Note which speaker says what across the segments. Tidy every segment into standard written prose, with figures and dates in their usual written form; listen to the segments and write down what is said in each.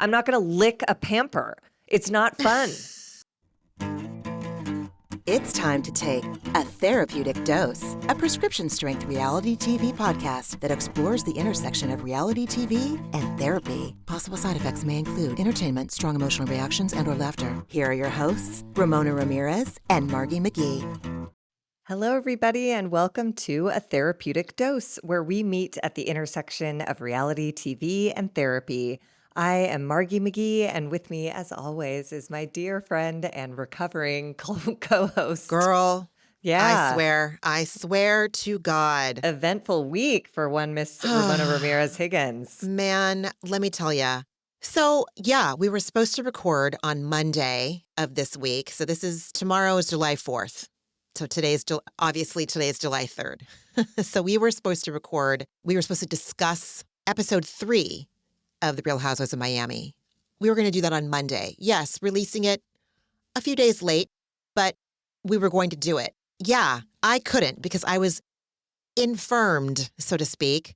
Speaker 1: I'm not going to lick a pamper. It's not fun.
Speaker 2: It's time to take A Therapeutic Dose, a prescription-strength reality TV podcast that explores the intersection of reality TV and therapy. Possible side effects may include entertainment, strong emotional reactions, and/or laughter. Here are your hosts, Ramona Ramirez and Margie McGee.
Speaker 1: Hello, everybody, and welcome to A Therapeutic Dose, where we meet at the intersection of reality TV and therapy. I am Margie McGee, and with me, as always, is my dear friend and recovering co-host.
Speaker 3: Girl,
Speaker 1: Yeah.
Speaker 3: I swear to God.
Speaker 1: Eventful week for one Miss Ramona Ramirez Higgins.
Speaker 3: Man, let me tell you. So, yeah, we were supposed to record on Monday of this week. So tomorrow is July 4th. So obviously today is July 3rd. So we were supposed to discuss episode 3 of the Real Housewives of Miami. We were going to do that on Monday. Yes, releasing it a few days late, but we were going to do it. Yeah, I couldn't because I was infirmed, so to speak,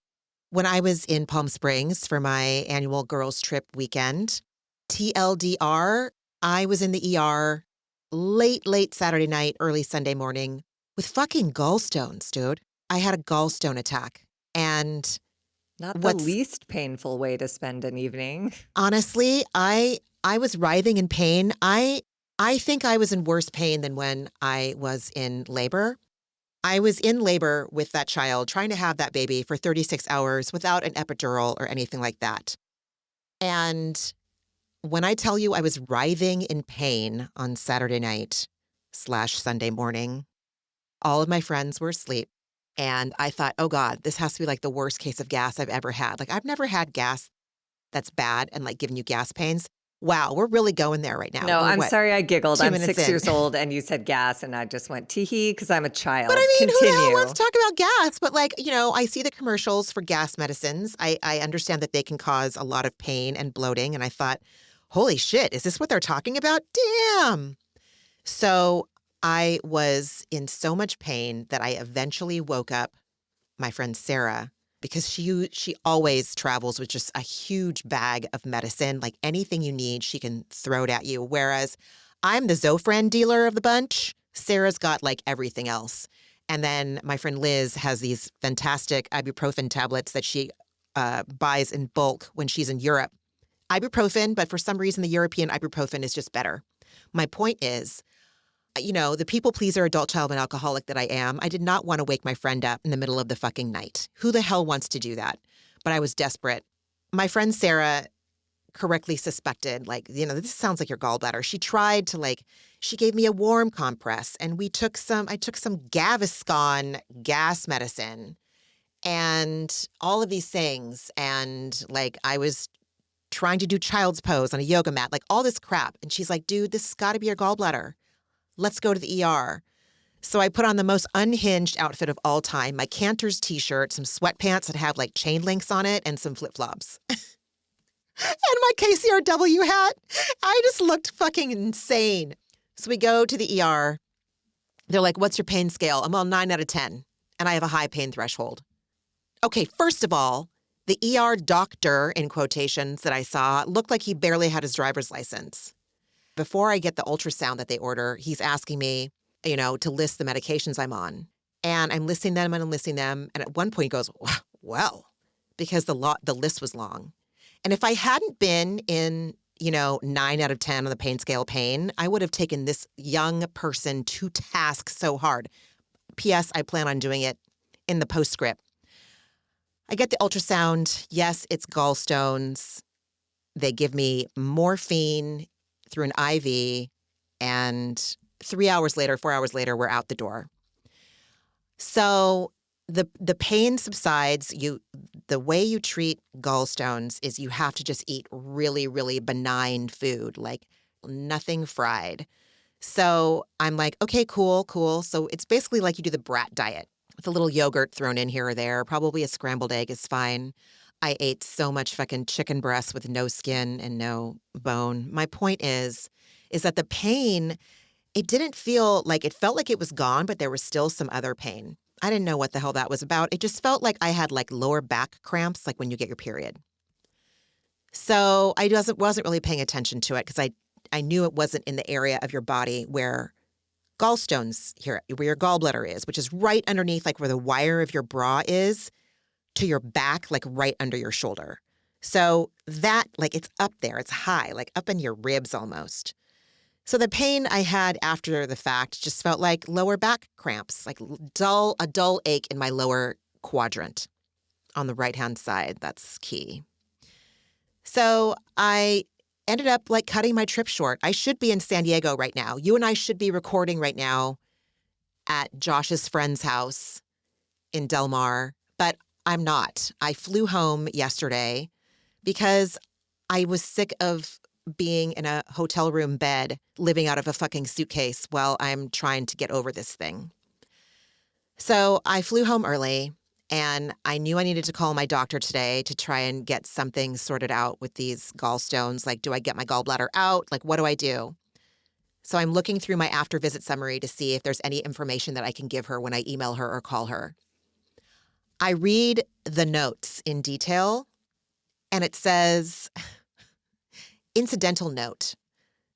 Speaker 3: when I was in Palm Springs for my annual girls trip weekend. TLDR, I was in the ER late Saturday night, early Sunday morning with fucking gallstones, dude. I had a gallstone attack. And
Speaker 1: not the least painful way to spend an evening.
Speaker 3: Honestly, I was writhing in pain. I think I was in worse pain than when I was in labor. I was in labor with that child, trying to have that baby for 36 hours without an epidural or anything like that. And when I tell you I was writhing in pain on Saturday night / Sunday morning, all of my friends were asleep. And I thought, oh God, this has to be like the worst case of gas I've ever had. Like, I've never had gas that's bad and like giving you gas pains. Wow, we're really going there right now.
Speaker 1: No, I'm sorry I giggled. I'm 6
Speaker 3: in.
Speaker 1: years old and you said gas and I just went tee-hee because I'm a child.
Speaker 3: But I mean,
Speaker 1: Continue.
Speaker 3: Who the hell wants to talk about gas? But like, I see the commercials for gas medicines. I understand that they can cause a lot of pain and bloating. And I thought, holy shit, is this what they're talking about? Damn. So I was in so much pain that I eventually woke up my friend Sarah, because she always travels with just a huge bag of medicine. Like anything you need, she can throw it at you. Whereas I'm the Zofran dealer of the bunch. Sarah's got like everything else. And then my friend Liz has these fantastic ibuprofen tablets that she buys in bulk when she's in Europe. Ibuprofen, but for some reason the European ibuprofen is just better. My point is, the people pleaser, adult child and alcoholic that I am, I did not want to wake my friend up in the middle of the fucking night. Who the hell wants to do that? But I was desperate. My friend Sarah correctly suspected, this sounds like your gallbladder. She tried to she gave me a warm compress and I took some Gaviscon gas medicine and all of these things. And I was trying to do child's pose on a yoga mat, all this crap. And she's like, dude, this has got to be your gallbladder. Let's go to the ER. So I put on the most unhinged outfit of all time, my Cantor's t-shirt, some sweatpants that have chain links on it, and some flip-flops. And my KCRW hat. I just looked fucking insane. So we go to the ER. They're like, what's your pain scale? I'm on 9 out of 10. And I have a high pain threshold. Okay, first of all, the ER doctor, in quotations, that I saw looked like he barely had his driver's license. Before I get the ultrasound that they order, he's asking me, to list the medications I'm on. And I'm listing them and I'm listing them. And at one point he goes, well, because the list was long. And if I hadn't been in, 9 out of 10 on the pain scale pain, I would have taken this young person to task so hard. P.S. I plan on doing it in the postscript. I get the ultrasound. Yes, it's gallstones. They give me morphine through an IV, and 4 hours later, we're out the door. So the pain subsides. The way you treat gallstones is you have to just eat really, really benign food, like nothing fried. So I'm like, okay, cool. So it's basically like you do the brat diet with a little yogurt thrown in here or there. Probably a scrambled egg is fine. I ate so much fucking chicken breast with no skin and no bone. My point is that the pain, it didn't feel like, it felt like it was gone, but there was still some other pain. I didn't know what the hell that was about. It just felt like I had lower back cramps, like when you get your period. So I wasn't really paying attention to it because I knew it wasn't in the area of your body where gallstones here, where your gallbladder is, which is right underneath, like where the wire of your bra is to your back, like right under your shoulder. So that, like, it's up there, it's high, like up in your ribs almost. So the pain I had after the fact just felt like lower back cramps, like a dull ache in my lower quadrant on the right-hand side. That's key. So I ended up like cutting my trip short. I should be in San Diego right now. You and I should be recording right now at Josh's friend's house in Del Mar, but I'm not. I flew home yesterday because I was sick of being in a hotel room bed, living out of a fucking suitcase while I'm trying to get over this thing. So I flew home early. And I knew I needed to call my doctor today to try and get something sorted out with these gallstones. Like, do I get my gallbladder out? Like, what do I do? So I'm looking through my after visit summary to see if there's any information that I can give her when I email her or call her. I read the notes in detail, and it says, incidental note,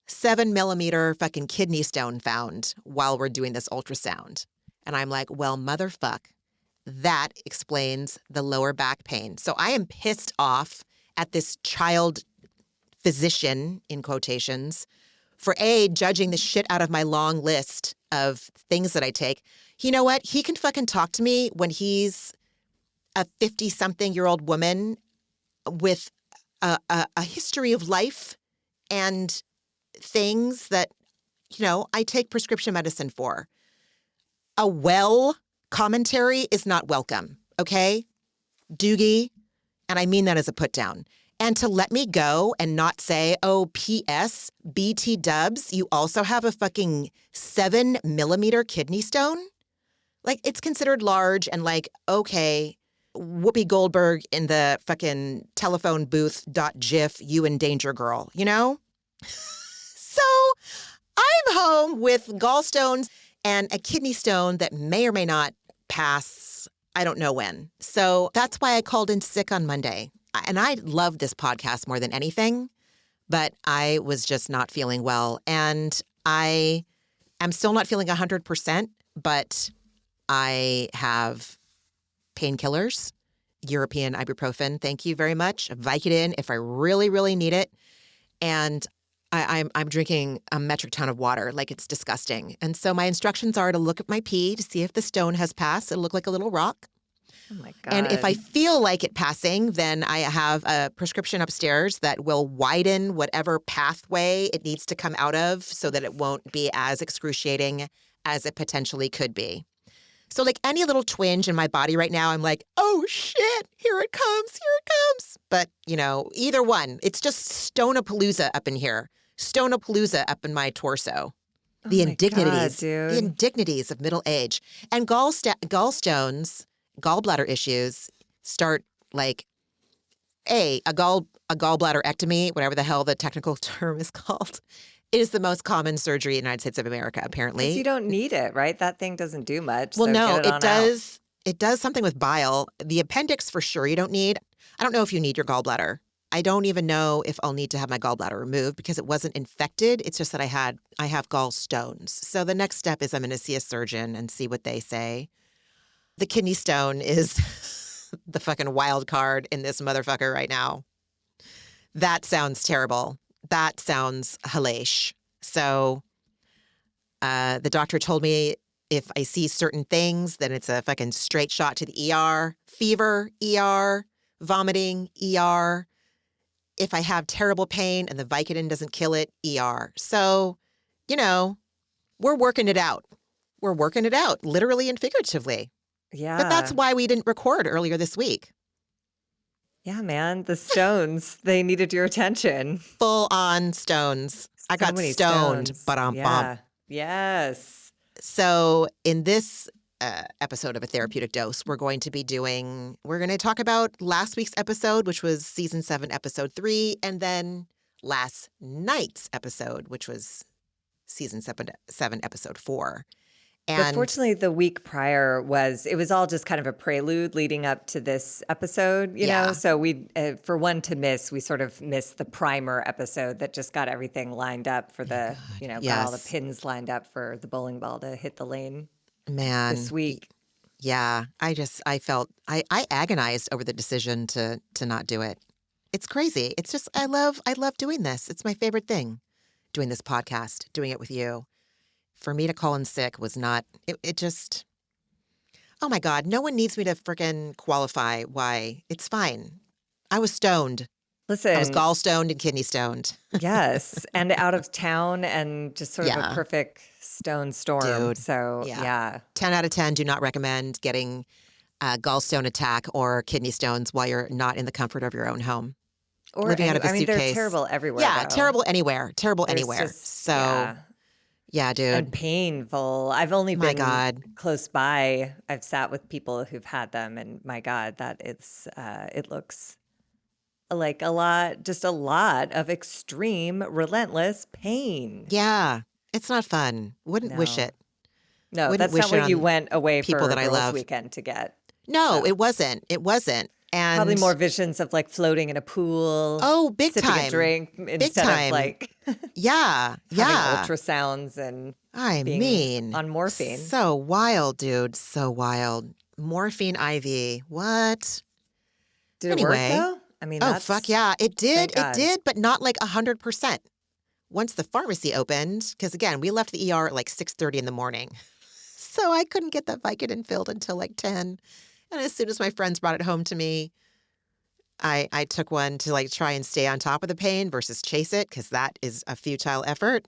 Speaker 3: 7 millimeter fucking kidney stone found while we're doing this ultrasound. And I'm like, well, motherfuck. That explains the lower back pain. So I am pissed off at this child physician, in quotations, for A, judging the shit out of my long list of things that I take. You know what? He can fucking talk to me when he's a 50-something-year-old woman with a history of life and things that, I take prescription medicine for. A commentary is not welcome, okay? Doogie, and I mean that as a put down. And to let me go and not say, oh, P.S., BT dubs, you also have a fucking 7 millimeter kidney stone? Like, it's considered large and like, okay, Whoopi Goldberg in the fucking telephone booth .gif, you in danger, girl, So I'm home with gallstones and a kidney stone that may or may not pass, I don't know when. So that's why I called in sick on Monday. And I love this podcast more than anything, but I was just not feeling well. And I am still not feeling 100%, but I have painkillers, European ibuprofen, thank you very much, Vicodin if I really, really need it. And I'm drinking a metric ton of water, like it's disgusting. And so my instructions are to look at my pee to see if the stone has passed. It'll look like a little rock.
Speaker 1: Oh my God.
Speaker 3: And if I feel like it passing, then I have a prescription upstairs that will widen whatever pathway it needs to come out of so that it won't be as excruciating as it potentially could be. So like any little twinge in my body right now, I'm like, oh shit, here it comes. But, either one, it's just Stonapalooza up in here. Stonapalooza up in my torso. The indignities, the indignities of middle age. And gallstones, gallbladder issues start like a gallbladderectomy, whatever the hell the technical term is called. It is the most common surgery in the United States of America, apparently.
Speaker 1: You don't need it, right? That thing doesn't do much.
Speaker 3: Well,
Speaker 1: so
Speaker 3: no,
Speaker 1: get it
Speaker 3: does. It does something with bile. The appendix for sure you don't need. I don't know if you need your gallbladder. I don't even know if I'll need to have my gallbladder removed because it wasn't infected. It's just that I have gallstones. So the next step is I'm going to see a surgeon and see what they say. The kidney stone is the fucking wild card in this motherfucker right now. That sounds terrible. That sounds hellish. So the doctor told me if I see certain things, then it's a fucking straight shot to the ER. Fever, ER. Vomiting, ER. If I have terrible pain and the Vicodin doesn't kill it, ER. So, we're working it out. We're working it out, literally and figuratively.
Speaker 1: Yeah.
Speaker 3: But that's why we didn't record earlier this week.
Speaker 1: Yeah, man. The stones, they needed your attention.
Speaker 3: Full on stones. I got stoned.
Speaker 1: Yeah. Yes.
Speaker 3: So in this episode of A Therapeutic Dose, we're going to talk about last week's episode, which was season 7, episode 3, and then last night's episode, which was season 7, episode 4.
Speaker 1: But
Speaker 3: And
Speaker 1: fortunately, the week prior it was all just kind of a prelude leading up to this episode, you know?
Speaker 3: yeah,
Speaker 1: So for one to miss, we sort of missed the primer episode that just got everything lined up for
Speaker 3: oh God,
Speaker 1: got all the
Speaker 3: yes,
Speaker 1: pins lined up for the bowling ball to hit the lane this
Speaker 3: man,
Speaker 1: week.
Speaker 3: yeah. I agonized over the decision to not do it. It's crazy. It's just I love doing this. It's my favorite thing, doing this podcast, doing it with you. For me to call in sick was not. It just. Oh my God, no one needs me to frickin' qualify why. It's fine. I was stoned. I was
Speaker 1: Listen,
Speaker 3: gallstoned and kidney stoned.
Speaker 1: yes, and out of town and just sort of a
Speaker 3: Yeah,
Speaker 1: perfect stone storm.
Speaker 3: dude.
Speaker 1: So,
Speaker 3: Yeah.
Speaker 1: yeah.
Speaker 3: 10 out of 10 do not recommend getting a gallstone attack or kidney stones while you're not in the comfort of your own home.
Speaker 1: Or
Speaker 3: Living out of a
Speaker 1: I mean, they're
Speaker 3: suitcase.
Speaker 1: terrible everywhere,
Speaker 3: Yeah,
Speaker 1: though.
Speaker 3: terrible anywhere. Terrible
Speaker 1: There's
Speaker 3: anywhere.
Speaker 1: just,
Speaker 3: So,
Speaker 1: yeah.
Speaker 3: yeah,
Speaker 1: And
Speaker 3: dude.
Speaker 1: painful. I've only
Speaker 3: My
Speaker 1: been
Speaker 3: God.
Speaker 1: close by. I've sat with people who've had them, and my God, it looks like just a lot of extreme, relentless pain.
Speaker 3: Yeah, it's not fun. Wouldn't wish
Speaker 1: No,
Speaker 3: it.
Speaker 1: no,
Speaker 3: Wouldn't
Speaker 1: that's not
Speaker 3: wish it
Speaker 1: what you
Speaker 3: on
Speaker 1: went away
Speaker 3: people
Speaker 1: for a
Speaker 3: that I
Speaker 1: girls'
Speaker 3: love.
Speaker 1: weekend to get.
Speaker 3: No,
Speaker 1: So
Speaker 3: it wasn't. It wasn't.
Speaker 1: probably
Speaker 3: And
Speaker 1: more visions of like floating in a pool,
Speaker 3: oh, big
Speaker 1: sipping a
Speaker 3: time.
Speaker 1: drink
Speaker 3: Big
Speaker 1: instead of
Speaker 3: time.
Speaker 1: like
Speaker 3: Yeah,
Speaker 1: having
Speaker 3: yeah.
Speaker 1: ultrasounds and
Speaker 3: I
Speaker 1: being
Speaker 3: mean,
Speaker 1: on morphine.
Speaker 3: so wild, dude. So wild. Morphine IV. What?
Speaker 1: Did it work
Speaker 3: Anyway.
Speaker 1: though? I mean,
Speaker 3: Oh, fuck
Speaker 1: that's
Speaker 3: yeah. It did.
Speaker 1: thank
Speaker 3: It
Speaker 1: God.
Speaker 3: did, but not like 100%. Once the pharmacy opened, because again, we left the ER at like 6:30 in the morning. So I couldn't get that Vicodin filled until like 10. And as soon as my friends brought it home to me, I took one to like try and stay on top of the pain versus chase it, because that is a futile effort.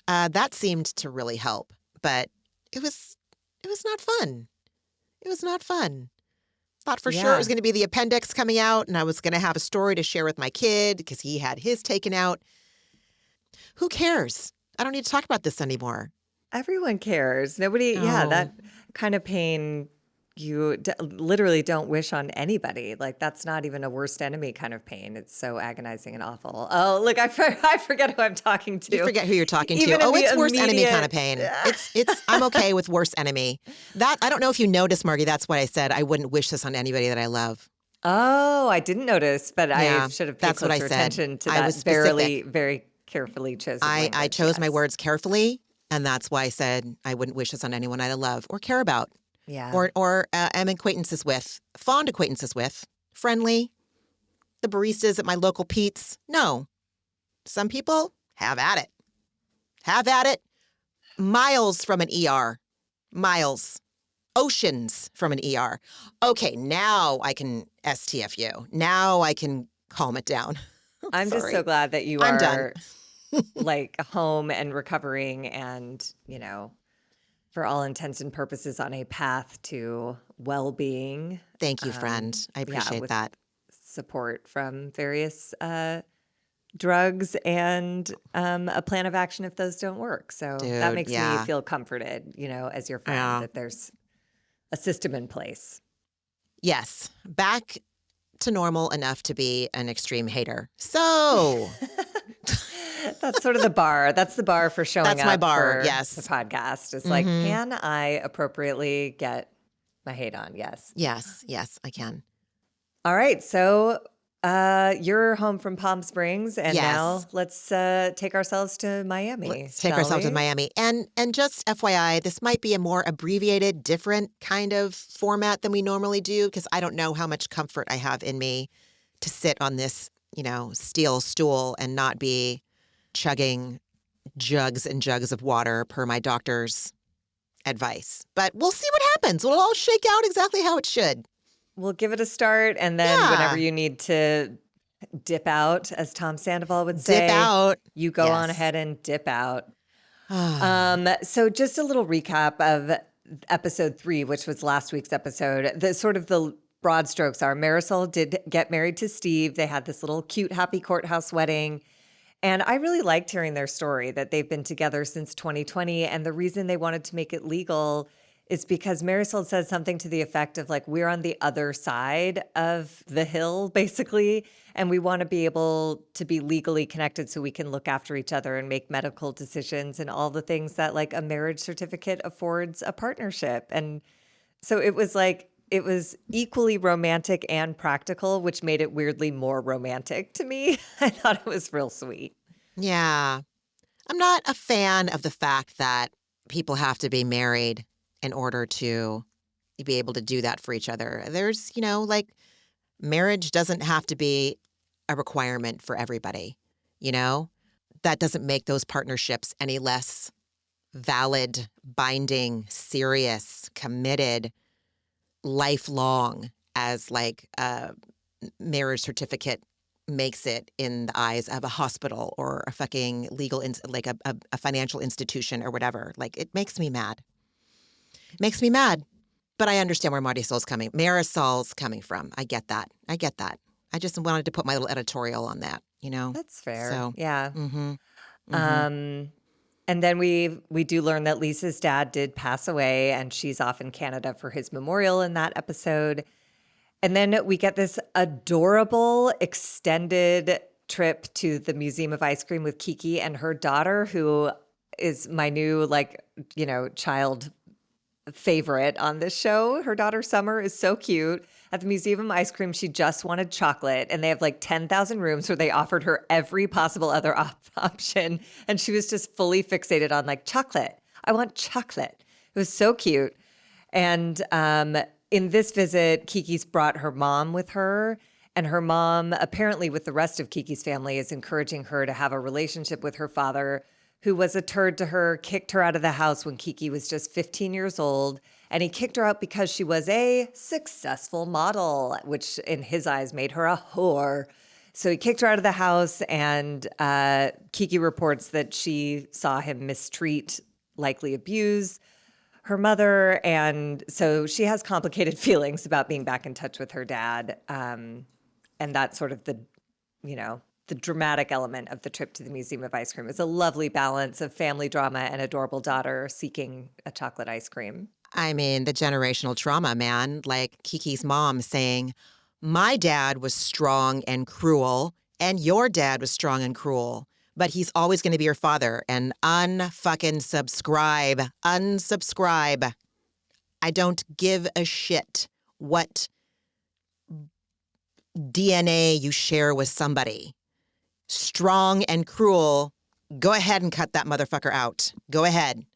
Speaker 3: That seemed to really help, but it was not fun. It was not fun. Thought for sure it was
Speaker 1: Yeah.
Speaker 3: going to be the appendix coming out, and I was going to have a story to share with my kid because he had his taken out. Who cares? I don't need to talk about this anymore.
Speaker 1: Everyone cares. Nobody, yeah,
Speaker 3: Oh,
Speaker 1: that kind of pain literally don't wish on anybody. Like that's not even a worst enemy kind of pain. It's so agonizing and awful. Oh, look, I forget who I'm talking
Speaker 3: you
Speaker 1: to.
Speaker 3: forget who you're talking to.
Speaker 1: Even in
Speaker 3: Oh,
Speaker 1: the
Speaker 3: it's worst enemy kind of
Speaker 1: immediate.
Speaker 3: pain. I'm okay with worst enemy. That I don't know if you noticed, Margie. That's what I said. I wouldn't wish this on anybody that I love.
Speaker 1: Oh, I didn't notice, but I
Speaker 3: Yeah,
Speaker 1: should have paid
Speaker 3: that's what I
Speaker 1: closer
Speaker 3: said.
Speaker 1: attention to
Speaker 3: I was
Speaker 1: that
Speaker 3: specific.
Speaker 1: very carefully chosen
Speaker 3: I
Speaker 1: language.
Speaker 3: chose my
Speaker 1: Yes.
Speaker 3: words carefully, and that's why I said I wouldn't wish this on anyone I love or care about.
Speaker 1: Yeah.
Speaker 3: Or am acquaintances with, fond acquaintances with, friendly, the baristas at my local Pete's. No. Some people have at it. Have at it. Miles from an ER. Miles. Oceans from an ER. Okay, now I can STF you. Now I can calm it down.
Speaker 1: I'm just so
Speaker 3: Sorry.
Speaker 1: glad that you
Speaker 3: I'm done.
Speaker 1: are like home and recovering and, for all intents and purposes on a path to well-being.
Speaker 3: Thank you, friend. I
Speaker 1: Yeah,
Speaker 3: appreciate
Speaker 1: with
Speaker 3: that.
Speaker 1: support from various drugs and a plan of action if those don't work. So that
Speaker 3: Dude,
Speaker 1: makes me
Speaker 3: yeah.
Speaker 1: feel comforted, as your friend,
Speaker 3: Yeah.
Speaker 1: that there's a system in place.
Speaker 3: Yes. Back to normal enough to be an extreme hater. So
Speaker 1: That's sort of the bar. That's the bar for showing
Speaker 3: that's my
Speaker 1: up
Speaker 3: bar.
Speaker 1: for
Speaker 3: Yes.
Speaker 1: the podcast. It's like,
Speaker 3: Mm-hmm.
Speaker 1: can I appropriately get my hate on? Yes.
Speaker 3: Yes. Yes, I can.
Speaker 1: All right. So you're home from Palm Springs, and now
Speaker 3: Yes.
Speaker 1: let's take ourselves to Miami,
Speaker 3: Let's take
Speaker 1: shall
Speaker 3: ourselves to
Speaker 1: we?
Speaker 3: Miami. And just FYI, this might be a more abbreviated, different kind of format than we normally do, because I don't know how much comfort I have in me to sit on this, steel stool and not be chugging jugs and jugs of water per my doctor's advice. But we'll see what happens. It'll all shake out exactly how it should.
Speaker 1: We'll give it a start, and then whenever
Speaker 3: Yeah.
Speaker 1: you need to dip out, as Tom Sandoval would
Speaker 3: Dip
Speaker 1: say,
Speaker 3: out.
Speaker 1: you go on
Speaker 3: Yes.
Speaker 1: ahead and dip out.
Speaker 3: Ah,
Speaker 1: So just a little recap of episode 3, which was last week's episode. The broad strokes are Marisol did get married to Steve. They had this little cute, happy courthouse wedding. And I really liked hearing their story that they've been together since 2020. And the reason they wanted to make it legal is because Marisol says something to the effect of like, we're on the other side of the hill, basically, and we want to be able to be legally connected so we can look after each other and make medical decisions and all the things that like a marriage certificate affords a partnership. And so it was like, it was equally romantic and practical, which made it weirdly more romantic to me. I thought it was real sweet.
Speaker 3: Yeah. I'm not a fan of the fact that people have to be married in order to be able to do that for each other. There's, like marriage doesn't have to be a requirement for everybody, you know? That doesn't make those partnerships any less valid, binding, serious, committed, lifelong as like a marriage certificate makes it in the eyes of a hospital or a fucking legal, like a financial institution or whatever. Like, it makes me mad. It makes me mad. But I understand where Marisol's coming from. I get that. I just wanted to put my little editorial on that,
Speaker 1: That's fair.
Speaker 3: So,
Speaker 1: Yeah.
Speaker 3: mm-hmm.
Speaker 1: And then we do learn that Lisa's dad did pass away and she's off in Canada for his memorial in that episode. And then we get this adorable extended trip to the Museum of Ice Cream with Kiki and her daughter, who is my new child favorite on this show. Her daughter Summer is so cute. At the Museum of Ice Cream, she just wanted chocolate, and they have like 10,000 rooms where they offered her every possible other option. And she was just fully fixated on like chocolate. I want chocolate. It was so cute. And in this visit, Kiki's brought her mom with her. And her mom, apparently with the rest of Kiki's family, is encouraging her to have a relationship with her father, who was a turd to her, kicked her out of the house when Kiki was just 15 years old. And he kicked her out because she was a successful model, which in his eyes made her a whore. So he kicked her out of the house, and Kiki reports that she saw him mistreat, likely abuse her mother. And so she has complicated feelings about being back in touch with her dad. And that's sort of the dramatic element of the trip to the Museum of Ice Cream. Is a lovely balance of family drama and adorable daughter seeking a chocolate ice cream.
Speaker 3: I mean, the generational trauma, man. Like Kiki's mom saying, my dad was strong and cruel, and your dad was strong and cruel, but he's always going to be your father. And unfucking subscribe. Unsubscribe. I don't give a shit what DNA you share with somebody. Strong and cruel, go ahead and cut that motherfucker out. Go ahead.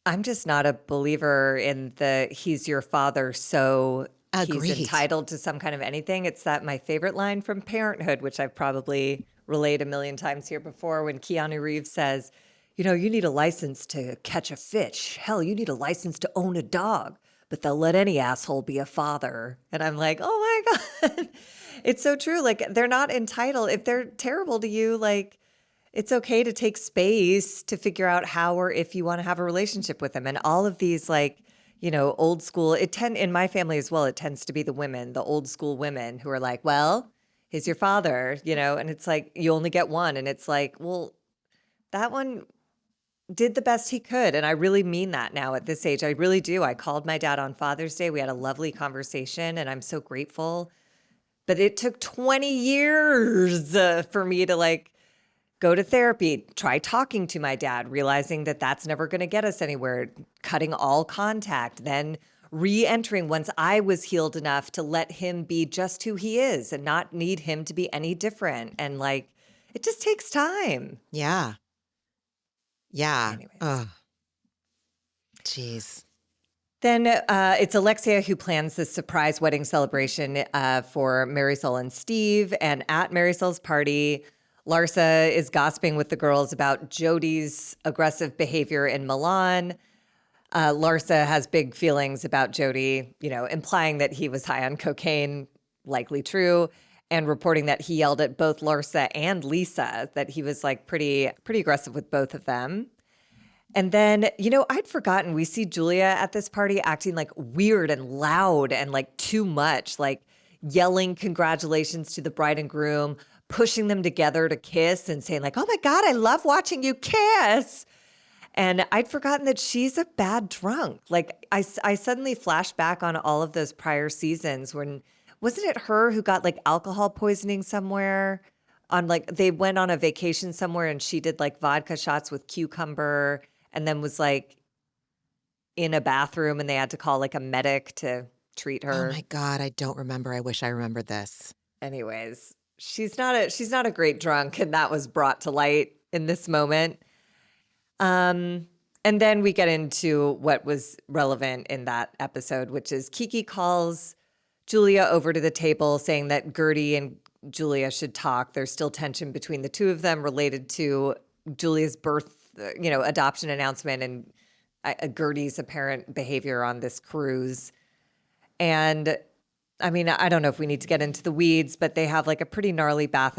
Speaker 1: I'm just not a believer in the he's your father, so
Speaker 3: Agreed.
Speaker 1: He's entitled to some kind of anything. It's that my favorite line from Parenthood, which I've probably relayed a million times here before, when Keanu Reeves says, you need a license to catch a fish. Hell, you need a license to own a dog, but they'll let any asshole be a father. And I'm like, oh my God. It's so true. Like, they're not entitled. If they're terrible to you, like, it's okay to take space to figure out how or if you want to have a relationship with them. And all of these, like, old school, in my family as well, it tends to be the women, the old school women who are like, well, he's your father, and it's like, you only get one. And it's like, well, that one did the best he could. And I really mean that now at this age. I really do. I called my dad on Father's Day. We had a lovely conversation, and I'm so grateful. But it took 20 years for me to like go to therapy, try talking to my dad, realizing that that's never going to get us anywhere, cutting all contact, then re-entering once I was healed enough to let him be just who he is and not need him to be any different. And like, it just takes time.
Speaker 3: Yeah. Yeah.
Speaker 1: Anyways.
Speaker 3: Ugh. Jeez.
Speaker 1: Then it's Alexia who plans this surprise wedding celebration for Marisol and Steve. And at Marisol's party, Larsa is gossiping with the girls about Jody's aggressive behavior in Milan. Larsa has big feelings about Jody, implying that he was high on cocaine, likely true, and reporting that he yelled at both Larsa and Lisa, that he was like pretty aggressive with both of them. And then, I'd forgotten we see Julia at this party acting like weird and loud and like too much, like yelling congratulations to the bride and groom, pushing them together to kiss and saying like, oh my God, I love watching you kiss. And I'd forgotten that she's a bad drunk. Like I suddenly flashed back on all of those prior seasons when wasn't it her who got like alcohol poisoning somewhere on like they went on a vacation somewhere and she did like vodka shots with cucumber and then was like in a bathroom and they had to call like a medic to treat
Speaker 3: Oh
Speaker 1: her.
Speaker 3: my God, I don't remember. I wish I remembered this.
Speaker 1: Anyways, she's not a great drunk and that was brought to light in this moment. And then we get into what was relevant in that episode, which is Kiki calls Julia over to the table saying that Guerdy and Julia should talk. There's still tension between the two of them related to Julia's birth, adoption announcement and Guerdy's apparent behavior on this cruise. And I mean, I don't know if we need to get into the weeds, but they have like a pretty gnarly back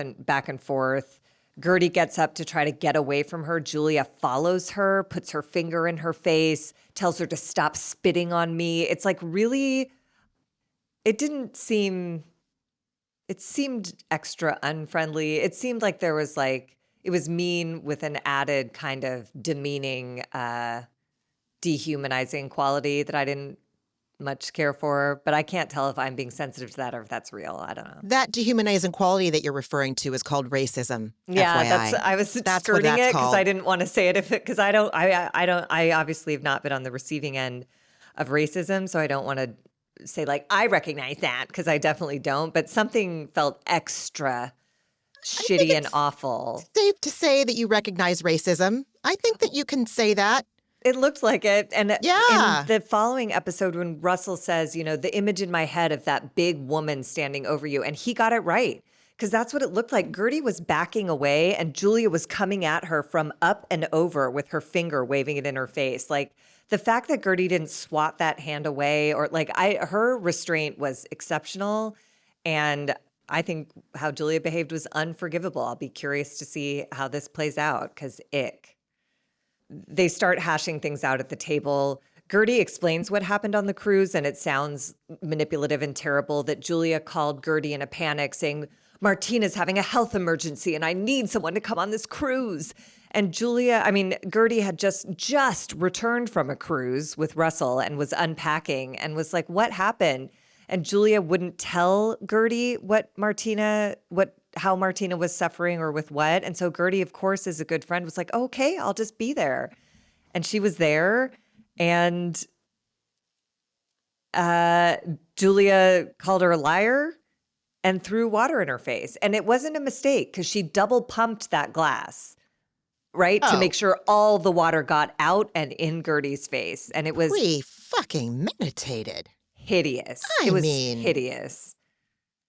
Speaker 1: and forth. Guerdy gets up to try to get away from her. Julia follows her, puts her finger in her face, tells her to stop spitting on me. It's like really, it seemed extra unfriendly. It seemed like there was like, it was mean with an added kind of demeaning, dehumanizing quality that I didn't much care for, but I can't tell if I'm being sensitive to that or if that's real. I don't know.
Speaker 3: That dehumanizing quality that you're referring to is called racism.
Speaker 1: Yeah,
Speaker 3: FYI.
Speaker 1: I was
Speaker 3: That's what
Speaker 1: skirting
Speaker 3: that's
Speaker 1: it because I
Speaker 3: called.
Speaker 1: didn't want to say it because I obviously have not been on the receiving end of racism, so I don't want to say like I recognize that because I definitely don't, but something felt extra shitty and awful.
Speaker 3: Safe to say that you recognize racism. I think that you can say that.
Speaker 1: It looked like it. And
Speaker 3: Yeah.
Speaker 1: in the following episode, when Russell says, the image in my head of that big woman standing over you, and he got it right. Because that's what it looked like. Guerdy was backing away and Julia was coming at her from up and over with her finger waving it in her face. Like the fact that Guerdy didn't swat that hand away or like her restraint was exceptional. And I think how Julia behaved was unforgivable. I'll be curious to see how this plays out because ick. They start hashing things out at the table. Guerdy explains what happened on the cruise, and it sounds manipulative and terrible that Julia called Guerdy in a panic saying, Martina's having a health emergency and I need someone to come on this cruise. And Guerdy had just returned from a cruise with Russell and was unpacking and was like, what happened? And Julia wouldn't tell Guerdy how Martina was suffering or with what. And so Guerdy, of course, as a good friend, was like, okay, I'll just be there. And she was there. And Julia called her a liar and threw water in her face. And it wasn't a mistake because she double pumped that glass, right? To make sure all the water got out and in Guerdy's face. And it was
Speaker 3: Fucking meditated.
Speaker 1: hideous. It was hideous.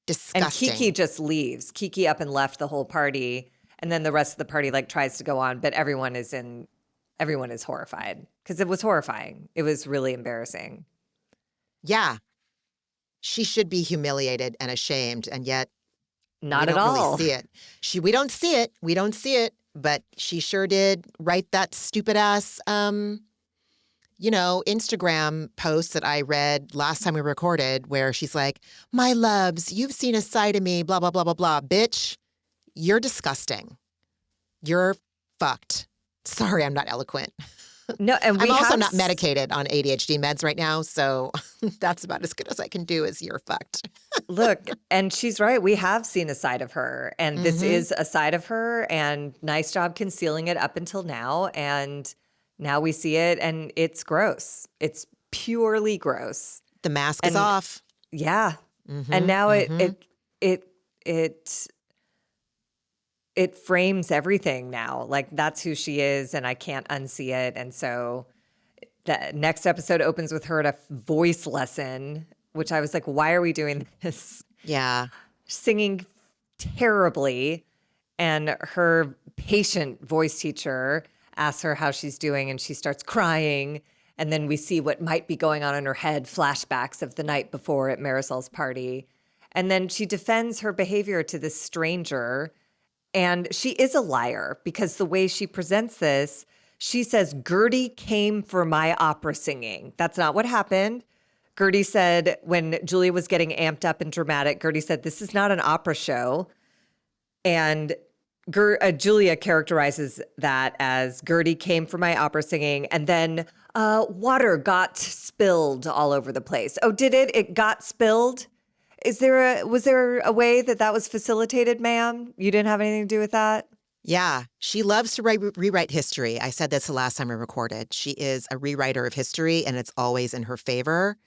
Speaker 3: Disgusting.
Speaker 1: And Kiki just leaves. Kiki up and left the whole party. And then the rest of the party like tries to go on, but everyone is horrified because it was horrifying. It was really embarrassing.
Speaker 3: Yeah. She should be humiliated and ashamed, and yet
Speaker 1: Not
Speaker 3: we
Speaker 1: at
Speaker 3: don't
Speaker 1: all.
Speaker 3: really see it. We don't see it. We don't see it, but she sure did write that stupid ass Instagram post that I read last time we recorded where she's like, my loves, you've seen a side of me, blah, blah, blah, blah, blah. Bitch, you're disgusting. You're fucked. Sorry, I'm not eloquent.
Speaker 1: No, and
Speaker 3: I'm also not medicated on ADHD meds right now, so that's about as good as I can do as you're fucked.
Speaker 1: Look, and she's right. We have seen a side of her, and this is a side of her, and nice job concealing it up until now. And now we see it, and it's gross. It's purely gross.
Speaker 3: The mask is off.
Speaker 1: Yeah. And now it frames everything now. Like that's who she is and I can't unsee it. And so the next episode opens with her at a voice lesson, which I was like, why are we doing this?
Speaker 3: Yeah.
Speaker 1: Singing terribly. And her patient voice teacher asks her how she's doing and she starts crying. And then we see what might be going on in her head, flashbacks of the night before at Marisol's party. And then she defends her behavior to this stranger. And she is a liar because the way she presents this, she says, Guerdy came for my opera singing. That's not what happened. Guerdy said when Julia was getting amped up and dramatic, Guerdy said, this is not an opera show. And Julia characterizes that as Guerdy came for my opera singing, and then water got spilled all over the place. Oh, did it? It got spilled? Was there a way that was facilitated, ma'am? You didn't have anything to do with that?
Speaker 3: Yeah, she loves to rewrite history. I said this the last time I recorded. She is a rewriter of history, and it's always in her favor.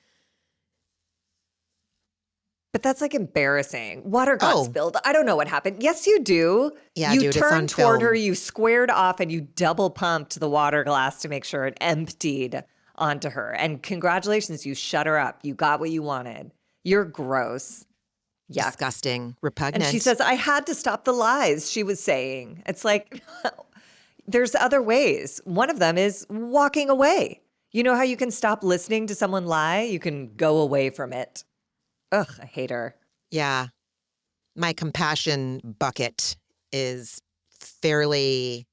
Speaker 1: But that's like embarrassing. Water got
Speaker 3: Oh,
Speaker 1: spilled. I don't know what happened. Yes, you do.
Speaker 3: yeah,
Speaker 1: You
Speaker 3: dude, it's on
Speaker 1: turned toward her,
Speaker 3: film.
Speaker 1: you squared off, and you double pumped the water glass to make sure it emptied onto her. And congratulations, you shut her up. You got what you wanted. You're gross. Yuck.
Speaker 3: Disgusting,
Speaker 1: And
Speaker 3: repugnant.
Speaker 1: she says, I had to stop the lies, she was saying. It's like, there's other ways. One of them is walking away. You know how you can stop listening to someone lie? You can go away from it. Ugh, I hate her.
Speaker 3: Yeah. My compassion bucket is fairly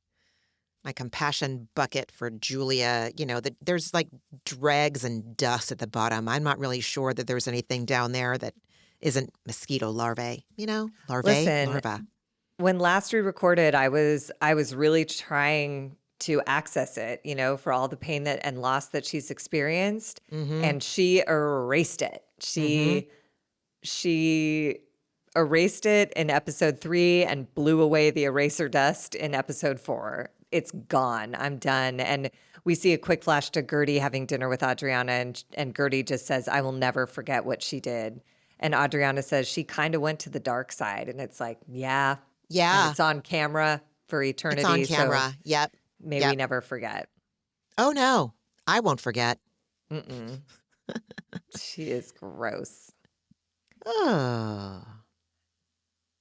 Speaker 3: my compassion bucket for Julia. You know, there's like dregs and dust at the bottom. I'm not really sure that there's anything down there that isn't mosquito larvae,
Speaker 1: Listen,
Speaker 3: larva.
Speaker 1: when last we recorded, I was really trying to access it, for all the pain and loss that she's experienced,
Speaker 3: Mm-hmm.
Speaker 1: and she erased it. She erased it in episode 3 and blew away the eraser dust in episode 4. It's gone. I'm done. And we see a quick flash to Guerdy having dinner with Adriana, and Guerdy just says, I will never forget what she did. And Adriana says she kind of went to the dark side. And it's like, yeah.
Speaker 3: Yeah.
Speaker 1: And it's on camera for eternity.
Speaker 3: It's on camera.
Speaker 1: So
Speaker 3: Yep.
Speaker 1: may
Speaker 3: Yep.
Speaker 1: we never forget.
Speaker 3: Oh, no. I won't forget.
Speaker 1: Mm-mm. She is gross.
Speaker 3: Oh.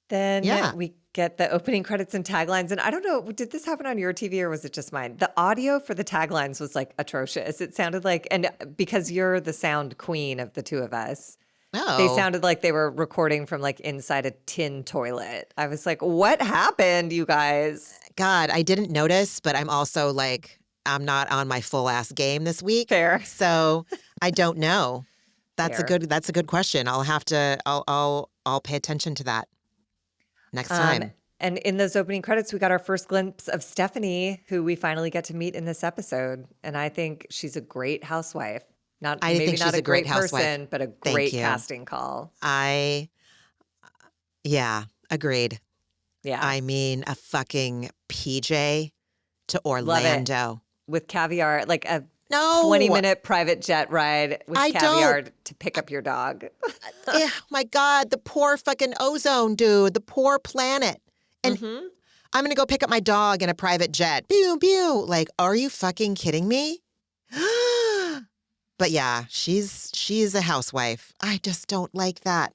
Speaker 1: Then
Speaker 3: Yeah.
Speaker 1: we get the opening credits and taglines. And I don't know, did this happen on your TV or was it just mine? The audio for the taglines was like atrocious. It sounded like, and because you're the sound queen of the two of us, they
Speaker 3: No.
Speaker 1: sounded like they were recording from like inside a tin toilet. I was like, what happened, you guys?
Speaker 3: God, I didn't notice, but I'm also like, I'm not on my full ass game this week.
Speaker 1: Fair.
Speaker 3: So I don't know. That's
Speaker 1: Fair.
Speaker 3: a good question. I'll pay attention to that next time.
Speaker 1: And in those opening credits, we got our first glimpse of Stephanie, who we finally get to meet in this episode. And I think she's a great housewife.
Speaker 3: I think she's a great housewife.
Speaker 1: person, but a
Speaker 3: Thank
Speaker 1: great
Speaker 3: you.
Speaker 1: casting call.
Speaker 3: Yeah, agreed.
Speaker 1: Yeah.
Speaker 3: I mean, a fucking PJ to Orlando.
Speaker 1: With caviar, like a
Speaker 3: No.
Speaker 1: 20-minute private jet ride with
Speaker 3: I
Speaker 1: caviar to pick up your dog.
Speaker 3: My God, the poor fucking ozone, dude. The poor planet. And I'm going to go pick up my dog in a private jet. Pew, pew. Like, are you fucking kidding me? But yeah, she's a housewife. I just don't like that.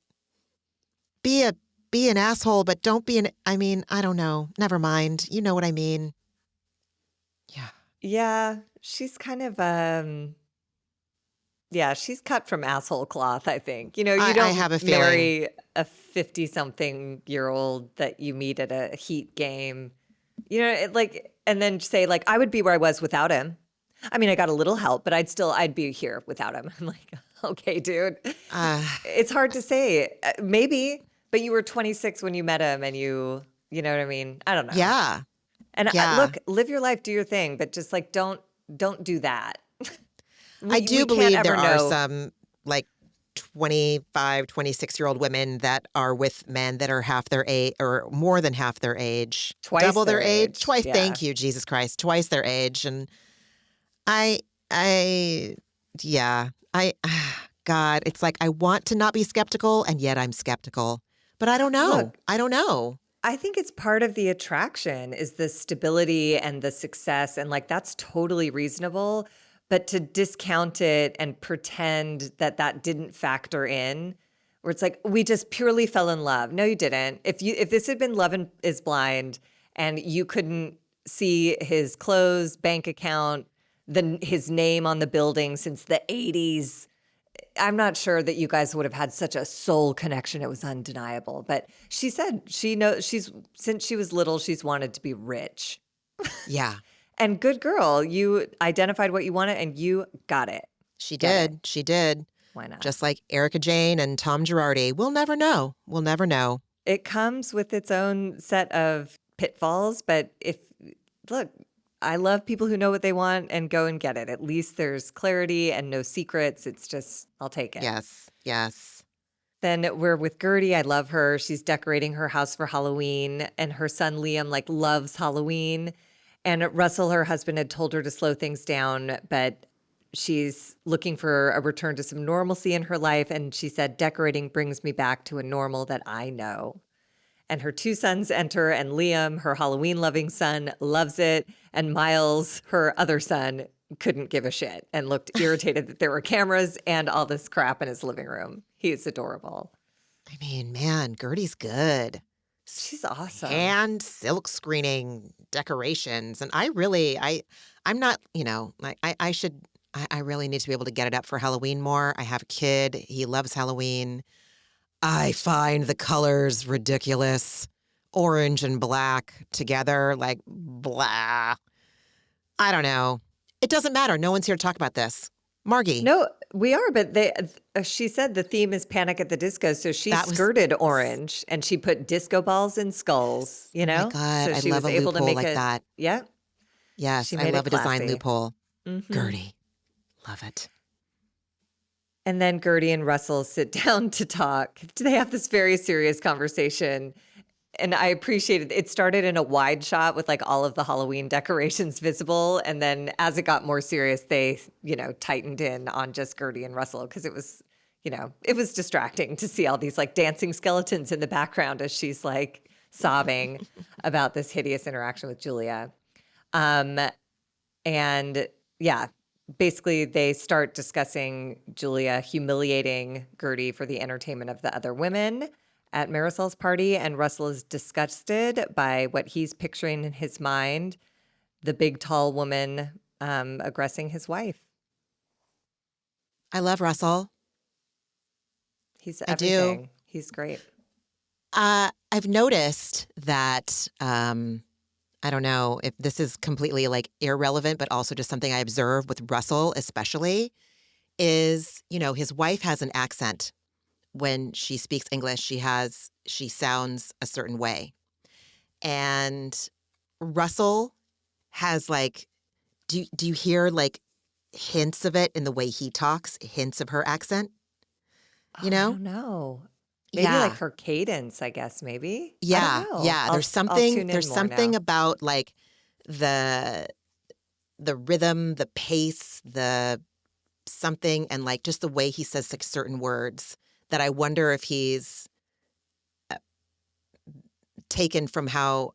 Speaker 3: Be an asshole, but don't be I don't know. Never mind. You know what I mean. Yeah.
Speaker 1: Yeah, she's kind of she's cut from asshole cloth, I think. You
Speaker 3: I
Speaker 1: don't
Speaker 3: have a feeling.
Speaker 1: marry a 50-something-year-old that you meet at a Heat game. And then say like, I would be where I was without him. I mean, I got a little help, but I'd be here without him. I'm like, okay, dude. It's hard to say. Maybe, but you were 26 when you met him and you know what I mean? I don't know.
Speaker 3: Yeah.
Speaker 1: And
Speaker 3: Yeah.
Speaker 1: look, live your life, do your thing, but just like, don't do that.
Speaker 3: I
Speaker 1: We
Speaker 3: do
Speaker 1: can't
Speaker 3: believe there
Speaker 1: ever
Speaker 3: are
Speaker 1: know.
Speaker 3: some like 25, 26-year-old women that are with men that are half their age or more than half their age.
Speaker 1: Twice
Speaker 3: double their
Speaker 1: their
Speaker 3: age.
Speaker 1: age.
Speaker 3: Twice.
Speaker 1: Yeah.
Speaker 3: Thank you, Jesus Christ. Twice their age. And God, it's like I want to not be skeptical and yet I'm skeptical. But I don't know.
Speaker 1: Look,
Speaker 3: I don't know.
Speaker 1: I think it's part of the attraction is the stability and the success. And like, that's totally reasonable. But to discount it and pretend that didn't factor in, where it's like, we just purely fell in love. No, you didn't. If this had been Love is Blind and you couldn't see his clothes, bank account, his name on the building since the 80s, I'm not sure that you guys would have had such a soul connection. It was undeniable. But she said since she was little, she's wanted to be rich.
Speaker 3: Yeah.
Speaker 1: And good girl, you identified what you wanted and you got it.
Speaker 3: She
Speaker 1: Get
Speaker 3: did. She did.
Speaker 1: Why not?
Speaker 3: Just like Erica Jane and Tom Girardi. We'll never know. We'll never know.
Speaker 1: It comes with its own set of pitfalls. But look, I love people who know what they want and go and get it. At least there's clarity and no secrets. It's just, I'll take it.
Speaker 3: Yes, yes.
Speaker 1: Then we're with Guerdy. I love her. She's decorating her house for Halloween, and her son Liam like loves Halloween. And Russell, her husband, had told her to slow things down, but she's looking for a return to some normalcy in her life. And she said, decorating brings me back to a normal that I know. And her two sons enter, and Liam, her Halloween-loving son, loves it. And Miles, her other son, couldn't give a shit and looked irritated that there were cameras and all this crap in his living room. He's adorable.
Speaker 3: I mean, man, Guerdy's good.
Speaker 1: She's awesome.
Speaker 3: And silk screening decorations. And I'm not, I really need to be able to get it up for Halloween more. I have a kid. He loves Halloween. I find the colors ridiculous. Orange and black together, like blah. I don't know. It doesn't matter. No one's here to talk about this. Margie.
Speaker 1: No, we are, but she said the theme is Panic at the Disco, so she skirted orange and she put disco balls in skulls, you know?
Speaker 3: Oh my God,
Speaker 1: so she
Speaker 3: I love
Speaker 1: was
Speaker 3: a
Speaker 1: able to
Speaker 3: loophole
Speaker 1: make
Speaker 3: like that.
Speaker 1: Yeah.
Speaker 3: Yes,
Speaker 1: She
Speaker 3: I
Speaker 1: made it
Speaker 3: love a design
Speaker 1: classy.
Speaker 3: loophole.
Speaker 1: Mm-hmm.
Speaker 3: Guerdy. Love it.
Speaker 1: And then Guerdy and Russell sit down to talk. They have this very serious conversation. And I appreciated it. Started in a wide shot with like all of the Halloween decorations visible. And then as it got more serious, they, tightened in on just Guerdy and Russell because it was distracting to see all these like dancing skeletons in the background as she's like sobbing about this hideous interaction with Julia. And yeah, basically they start discussing Julia humiliating Guerdy for the entertainment of the other women at Marisol's party, and Russell is disgusted by what he's picturing in his mind, the big, tall woman aggressing his wife.
Speaker 3: I love Russell.
Speaker 1: He's
Speaker 3: I do.
Speaker 1: everything. He's great.
Speaker 3: I've noticed that, I don't know if this is completely like irrelevant, but also just something I observe with Russell especially is, his wife has an accent. When she speaks English, she sounds a certain way. And Russell has like, do you hear like hints of it in the way he talks, hints of her accent?
Speaker 1: I don't know. Maybe like her cadence, I guess, maybe.
Speaker 3: Yeah.
Speaker 1: I don't know.
Speaker 3: Yeah. There's something about like the rhythm, the pace, the something, and like just the way he says like certain words that I wonder if he's taken from how,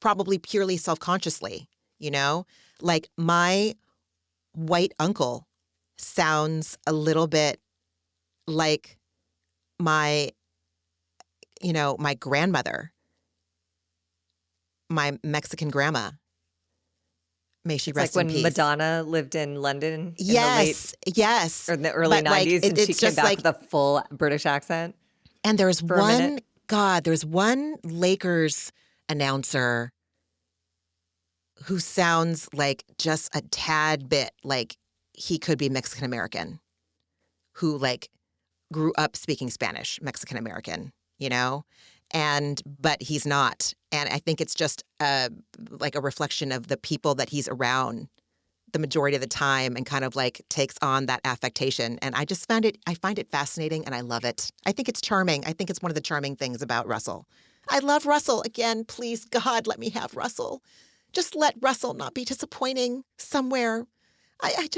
Speaker 3: probably purely self-consciously, like my white uncle sounds a little bit like my grandmother, my Mexican grandma. May she rest in peace.
Speaker 1: Like when Madonna lived in London
Speaker 3: yes,
Speaker 1: or in the early 90s, and she came back with a full British accent.
Speaker 3: And there's one Lakers announcer who sounds like just a tad bit like he could be Mexican American, who like grew up speaking Spanish, Mexican American, but he's not. And I think it's just like a reflection of the people that he's around the majority of the time and kind of like takes on that affectation. And I find it fascinating and I love it. I think it's charming. I think it's one of the charming things about Russell. I love Russell. Again, please, God, let me have Russell. Just let Russell not be disappointing somewhere. I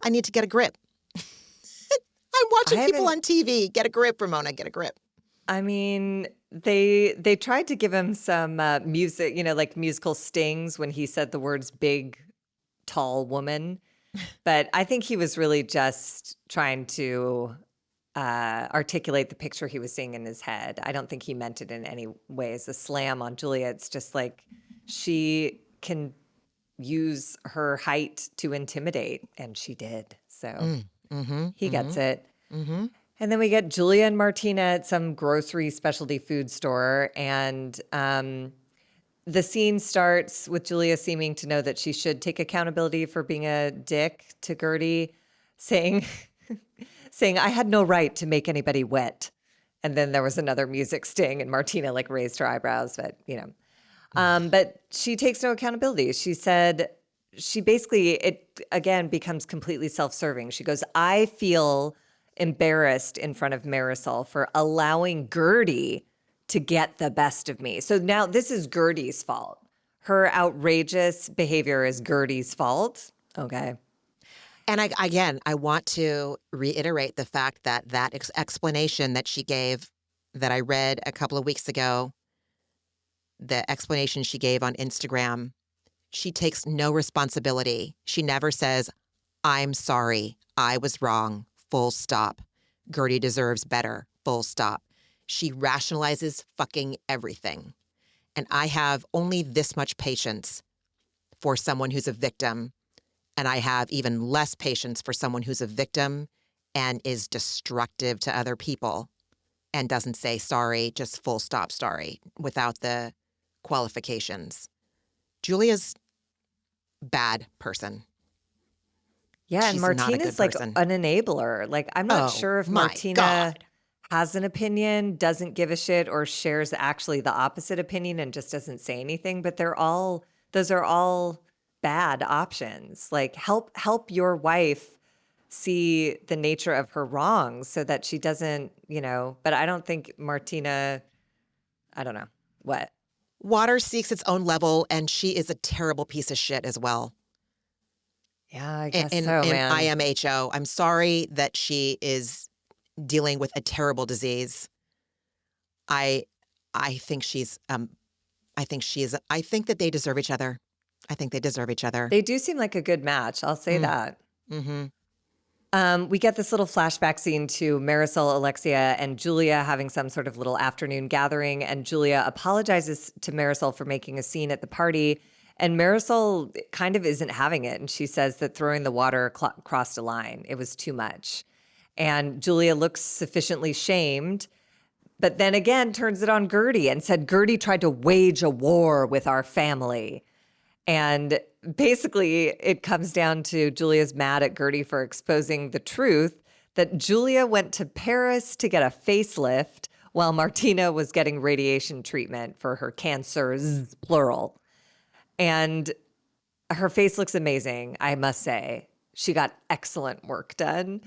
Speaker 3: need to get a grip. I'm watching people on TV. Get a grip, Ramona. Get a grip.
Speaker 1: I mean, they tried to give him some music, like musical stings when he said the words big, tall woman. But I think he was really just trying to articulate the picture he was seeing in his head. I don't think he meant it in any way as a slam on Julia. It's just like she can use her height to intimidate, and she did. So he gets it. Mm-hmm. And then we get Julia and Martina at some grocery specialty food store. And the scene starts with Julia seeming to know that she should take accountability for being a dick to Guerdy, saying, I had no right to make anybody wet. And then there was another music sting, and Martina like raised her eyebrows, but but she takes no accountability. She said she basically, it again becomes completely self-serving. She goes, I feel embarrassed in front of Marisol for allowing Guerdy to get the best of me. So now this is Guerdy's fault. Her outrageous behavior is Guerdy's fault. Okay.
Speaker 3: And I want to reiterate the fact that explanation that she gave that I read a couple of weeks ago, the explanation she gave on Instagram, she takes no responsibility. She never says, I'm sorry, I was wrong, full stop. Guerdy deserves better, full stop. She rationalizes fucking everything. And I have only this much patience for someone who's a victim. And I have even less patience for someone who's a victim and is destructive to other people and doesn't say sorry, just full stop sorry, without the qualifications. Julia's bad person.
Speaker 1: Yeah, and
Speaker 3: She's not a good
Speaker 1: Martina's like
Speaker 3: person.
Speaker 1: an enabler. Like, I'm not
Speaker 3: Oh,
Speaker 1: sure if
Speaker 3: my
Speaker 1: Martina
Speaker 3: God.
Speaker 1: has an opinion, doesn't give a shit, or shares actually the opposite opinion and just doesn't say anything. But those are all bad options. Like, help your wife see the nature of her wrongs so that she doesn't, but I don't think Martina, I don't know what.
Speaker 3: Water seeks its own level, and she is a terrible piece of shit as well.
Speaker 1: Yeah, I
Speaker 3: In,
Speaker 1: guess
Speaker 3: in,
Speaker 1: so,
Speaker 3: in
Speaker 1: man.
Speaker 3: IMHO. I'm sorry that she is dealing with a terrible disease. I think she's I think that they deserve each other. I think they deserve each other.
Speaker 1: They do seem like a good match. I'll say that.
Speaker 3: Mm-hmm.
Speaker 1: We get this little flashback scene to Marisol, Alexia, and Julia having some sort of little afternoon gathering. And Julia apologizes to Marisol for making a scene at the party. And Marisol kind of isn't having it. And she says that throwing the water crossed a line. It was too much. And Julia looks sufficiently shamed, but then again turns it on Guerdy and said, Guerdy tried to wage a war with our family. And basically, it comes down to Julia's mad at Guerdy for exposing the truth that Julia went to Paris to get a facelift while Martina was getting radiation treatment for her cancers, plural. And her face looks amazing, I must say. She got excellent work done.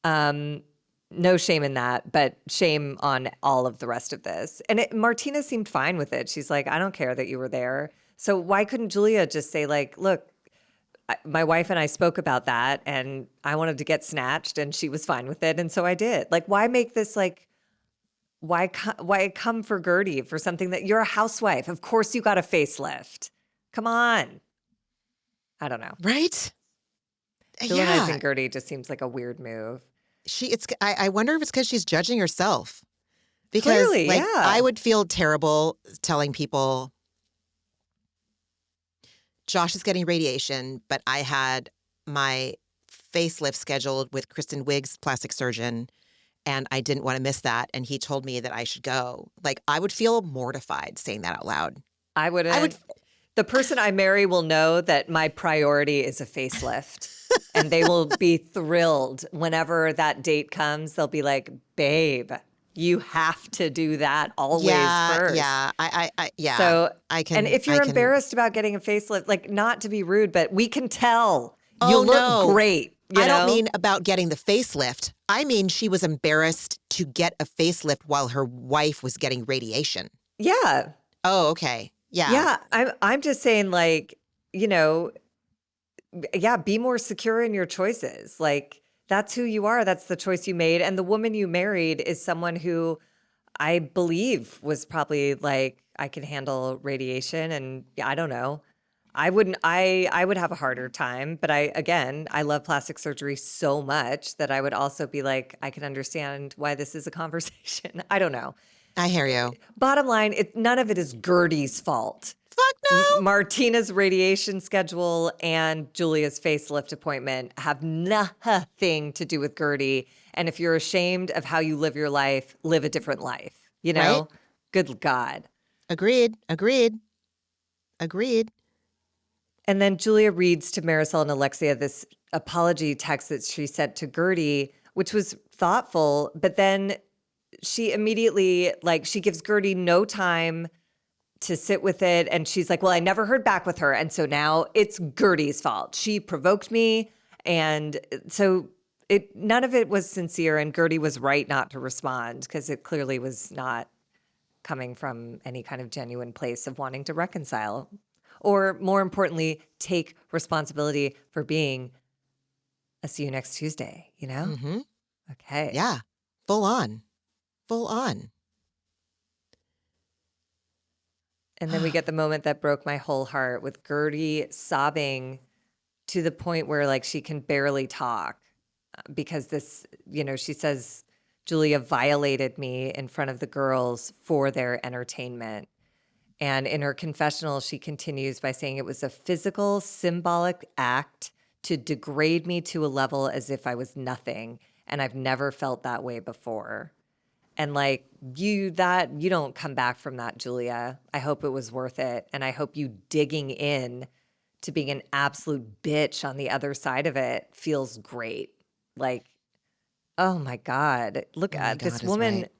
Speaker 1: No shame in that, but shame on all of the rest of this. And Martina seemed fine with it. She's like, I don't care that you were there. So why couldn't Julia just say like, look, my wife and I spoke about that and I wanted to get snatched and she was fine with it. And so I did. Like, why make this like, why come for Guerdy for something that you're a housewife? Of course you got a facelift. Come on. I don't know.
Speaker 3: Right?
Speaker 1: Villainizing Guerdy just seems like a weird move.
Speaker 3: I wonder if it's because she's judging herself. Because
Speaker 1: Clearly, yeah.
Speaker 3: I would feel terrible telling people Josh is getting radiation, but I had my facelift scheduled with Kristen Wiig's plastic surgeon, and I didn't want to miss that. And he told me that I should go. Like, I would feel mortified saying that out loud.
Speaker 1: I would. The person I marry will know that my priority is a facelift. And they will be thrilled whenever that date comes. They'll be like, babe, you have to do that always first.
Speaker 3: Yeah, yeah.
Speaker 1: So
Speaker 3: I can.
Speaker 1: And if you're embarrassed about getting a facelift, like, not to be rude, but we can tell you
Speaker 3: Oh,
Speaker 1: look
Speaker 3: no.
Speaker 1: great.
Speaker 3: I don't mean about getting the facelift. I mean she was embarrassed to get a facelift while her wife was getting radiation.
Speaker 1: Yeah.
Speaker 3: Oh, okay. Yeah.
Speaker 1: Yeah. I'm just saying, like, yeah, be more secure in your choices. Like, that's who you are. That's the choice you made. And the woman you married is someone who I believe was probably like, I can handle radiation. And I don't know. I would have a harder time. But I love plastic surgery so much that I would also be like, I can understand why this is a conversation. I don't know.
Speaker 3: I hear you.
Speaker 1: Bottom line, none of it is Guerdy's fault.
Speaker 3: Fuck no.
Speaker 1: Martina's radiation schedule and Julia's facelift appointment have nothing to do with Guerdy. And if you're ashamed of how you live your life, live a different life.
Speaker 3: Right?
Speaker 1: Good God.
Speaker 3: Agreed.
Speaker 1: And then Julia reads to Marisol and Alexia this apology text that she sent to Guerdy, which was thoughtful. But then she immediately, like, she gives Guerdy no time to sit with it. And she's like, well, I never heard back with her. And so now it's Guerdy's fault. She provoked me. And so none of it was sincere. And Guerdy was right not to respond because it clearly was not coming from any kind of genuine place of wanting to reconcile. Or more importantly, take responsibility for being a see you next Tuesday, you know?
Speaker 3: Mm-hmm.
Speaker 1: Okay.
Speaker 3: Yeah. Full on. Full on.
Speaker 1: And then we get the moment that broke my whole heart with Guerdy sobbing to the point where like she can barely talk because this, she says Julia violated me in front of the girls for their entertainment. And in her confessional, she continues by saying it was a physical, symbolic act to degrade me to a level as if I was nothing. And I've never felt that way before. And like you don't come back from that, Julia. I hope it was worth it. And I hope you digging in to being an absolute bitch on the other side of it feels great. Like, oh my God. Look
Speaker 3: Oh my
Speaker 1: at this
Speaker 3: God is
Speaker 1: woman.
Speaker 3: right.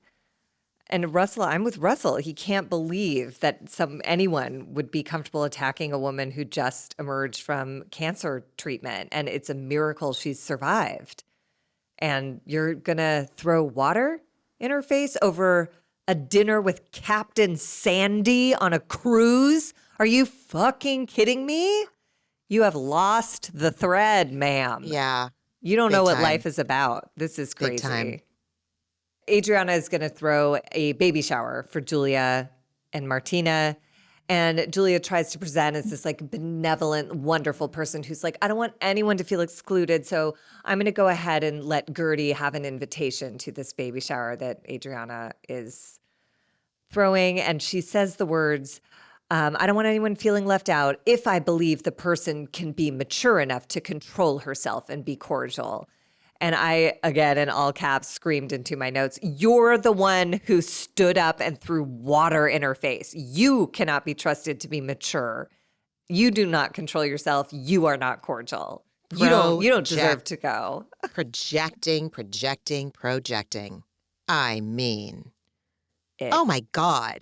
Speaker 1: And Russell, I'm with Russell. He can't believe that anyone would be comfortable attacking a woman who just emerged from cancer treatment. And it's a miracle she's survived. And you're going to throw water in her face over a dinner with Captain Sandy on a cruise? Are you fucking kidding me? You have lost the thread, ma'am.
Speaker 3: Yeah.
Speaker 1: You don't
Speaker 3: Big
Speaker 1: know what
Speaker 3: time.
Speaker 1: life is about. This is
Speaker 3: Big
Speaker 1: crazy.
Speaker 3: time.
Speaker 1: Adriana is going to throw a baby shower for Julia and Martina. And Julia tries to present as this like benevolent, wonderful person who's like, I don't want anyone to feel excluded. So I'm going to go ahead and let Guerdy have an invitation to this baby shower that Adriana is throwing. And she says the words, I don't want anyone feeling left out if I believe the person can be mature enough to control herself and be cordial. And I, again, in all caps, screamed into my notes, you're the one who stood up and threw water in her face. You cannot be trusted to be mature. You do not control yourself. You are not cordial. You don't deserve to go.
Speaker 3: Projecting. I mean, oh my God.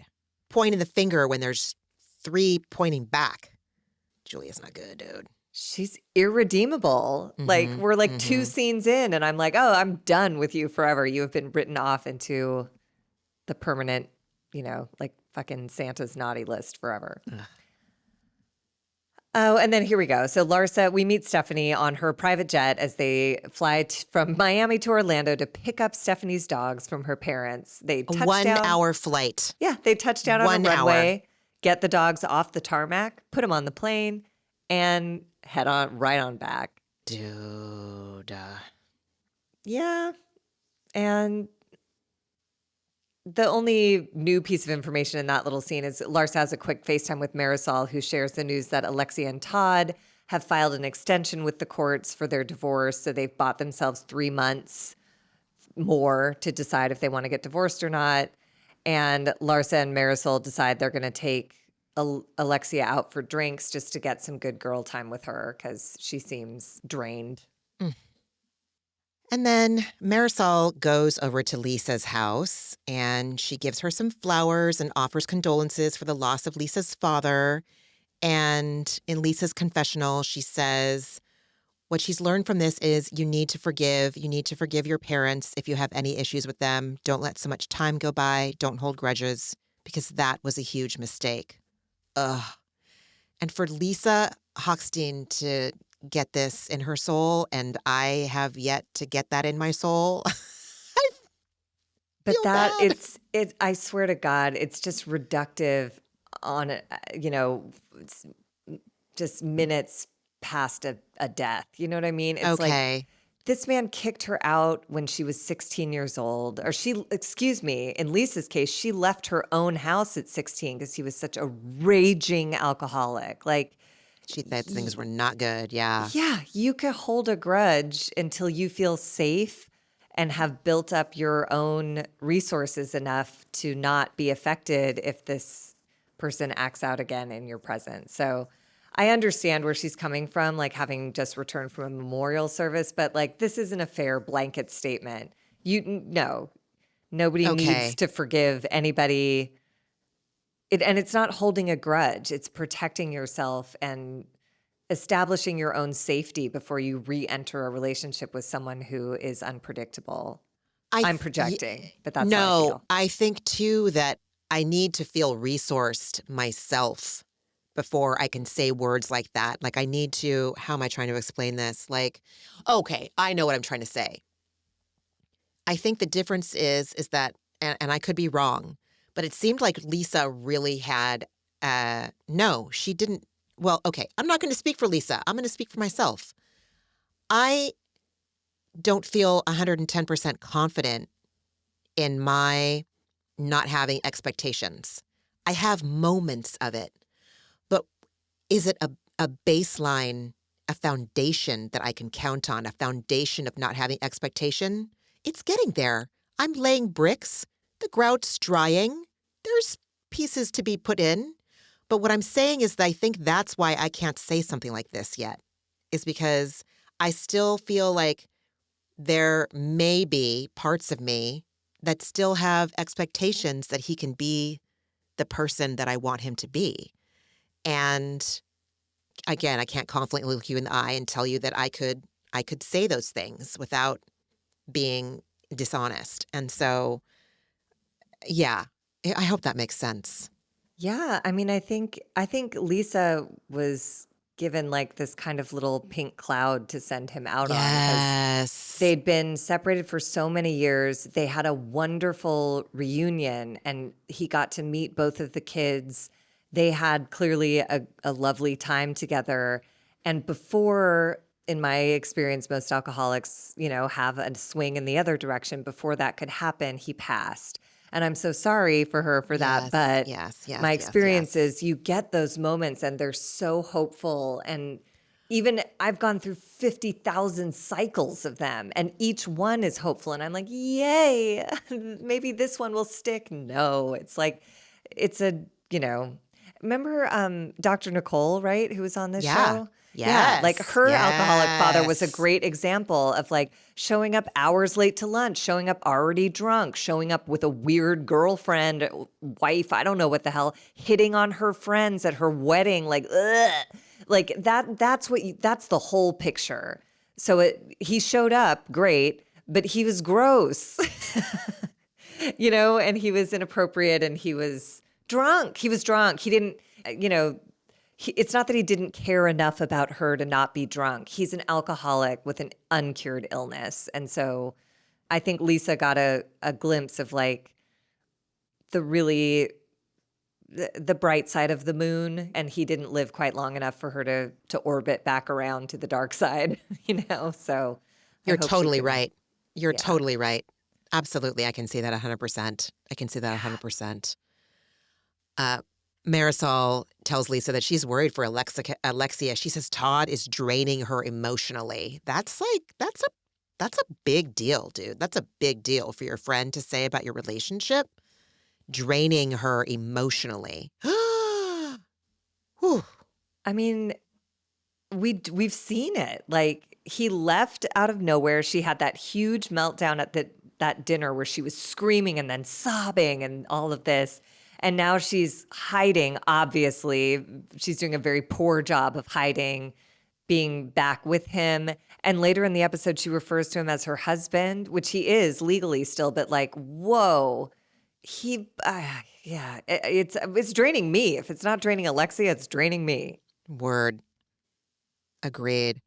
Speaker 3: Pointing the finger when there's three pointing back. Julia's not good, dude.
Speaker 1: She's irredeemable. Like we're like 2 scenes in and I'm like, oh, I'm done with you forever. You have been written off into the permanent, like fucking Santa's naughty list forever. Ugh. Oh, and then here we go. So Larsa, we meet Stephanie on her private jet as they fly from Miami to Orlando to pick up Stephanie's dogs from her parents. They touch
Speaker 3: A 1
Speaker 1: down.
Speaker 3: hour flight.
Speaker 1: Yeah, they touch down on
Speaker 3: 1
Speaker 1: a
Speaker 3: hour.
Speaker 1: runway, get the dogs off the tarmac, put them on the plane, and head on right on back.
Speaker 3: Dude.
Speaker 1: Yeah. And the only new piece of information in that little scene is Larsa has a quick FaceTime with Marisol, who shares the news that Alexia and Todd have filed an extension with the courts for their divorce. So they've bought themselves 3 months more to decide if they want to get divorced or not. And Larsa and Marisol decide they're going to take Alexia out for drinks just to get some good girl time with her because she seems drained.
Speaker 3: And then Marisol goes over to Lisa's house and she gives her some flowers and offers condolences for the loss of Lisa's father. And in Lisa's confessional, she says what she's learned from this is you need to forgive. You need to forgive your parents if you have any issues with them. Don't let so much time go by. Don't hold grudges because that was a huge mistake. Ugh. And for Lisa Hochstein to get this in her soul, and I have yet to get that in my soul.
Speaker 1: But that
Speaker 3: bad.
Speaker 1: I swear to God, it's just reductive on, it's just minutes past a death. You know what I mean? It's
Speaker 3: Okay.
Speaker 1: like this man kicked her out when she was 16 years old. Or in Lisa's case, she left her own house at 16 because he was such a raging alcoholic. Like,
Speaker 3: She thought things were not good. Yeah.
Speaker 1: yeah, you could hold a grudge until you feel safe and have built up your own resources enough to not be affected if this person acts out again in your presence. So I understand where she's coming from, like having just returned from a memorial service, but like this isn't a fair blanket statement. No, Nobody needs
Speaker 3: Okay.
Speaker 1: to forgive anybody. And it's not holding a grudge. It's protecting yourself and establishing your own safety before you re-enter a relationship with someone who is unpredictable. I'm projecting, but that's how I
Speaker 3: No,
Speaker 1: feel.
Speaker 3: I think too that I need to feel resourced myself before I can say words like that. Like I need to, how am I trying to explain this? Like, okay, I know what I'm trying to say. I think the difference is that, and I could be wrong, but it seemed like Lisa really had, no, she didn't. Well, okay, I'm not going to speak for Lisa. I'm going to speak for myself. I don't feel 110% confident in my not having expectations. I have moments of it, but is it a baseline, a foundation that I can count on, a foundation of not having expectation? It's getting there. I'm laying bricks. The grout's drying. There's pieces to be put in. But what I'm saying is that I think that's why I can't say something like this yet, is because I still feel like there may be parts of me that still have expectations that he can be the person that I want him to be. And again, I can't confidently look you in the eye and tell you that I could say those things without being dishonest. And so, yeah, I hope that makes sense.
Speaker 1: Yeah, I mean, I think Lisa was given like this kind of little pink cloud to send him out on because
Speaker 3: Yes.
Speaker 1: they'd been separated for so many years. They had a wonderful reunion and he got to meet both of the kids. They had clearly a lovely time together. And before, in my experience, most alcoholics, have a swing in the other direction. Before that could happen, he passed. And I'm so sorry for her for that.
Speaker 3: Yes,
Speaker 1: But
Speaker 3: yes,
Speaker 1: my
Speaker 3: yes, yes,
Speaker 1: experience
Speaker 3: yes.
Speaker 1: is you get those moments and they're so hopeful. And even I've gone through 50,000 cycles of them and each one is hopeful. And I'm like, yay, maybe this one will stick. No, it's like, it's a, remember Dr. Nicole, right? Who was on this
Speaker 3: Yeah.
Speaker 1: show? Yeah, like
Speaker 3: Yes.
Speaker 1: her alcoholic father was a
Speaker 3: Yes.
Speaker 1: great example of like showing up hours late to lunch, showing up already drunk, showing up with a weird girlfriend, wife, I don't know what the hell, hitting on her friends at her wedding, like ugh. Like that's the whole picture. So he showed up great, but he was gross. And he was inappropriate and he was drunk. He was drunk. He didn't, it's not that he didn't care enough about her to not be drunk. He's an alcoholic with an uncured illness. And so I think Lisa got a glimpse of like the really the bright side of the moon, and he didn't live quite long enough for her to orbit back around to the dark side, So I
Speaker 3: You're
Speaker 1: hope she
Speaker 3: totally
Speaker 1: can,
Speaker 3: right. You're
Speaker 1: yeah.
Speaker 3: totally right. Absolutely. I can see that 100%. I can see that 100%. Uh, Marisol tells Lisa that she's worried for Alexia. She says Todd is draining her emotionally. That's a big deal, dude. That's a big deal for your friend to say about your relationship. Draining her emotionally. Whew.
Speaker 1: I mean, we've seen it. Like he left out of nowhere. She had that huge meltdown at that dinner where she was screaming and then sobbing and all of this. And now she's hiding, obviously. She's doing a very poor job of hiding, being back with him. And later in the episode, she refers to him as her husband, which he is legally still, but like, whoa. Yeah, it's draining me. If it's not draining Alexia, it's draining me.
Speaker 3: Word. Agreed.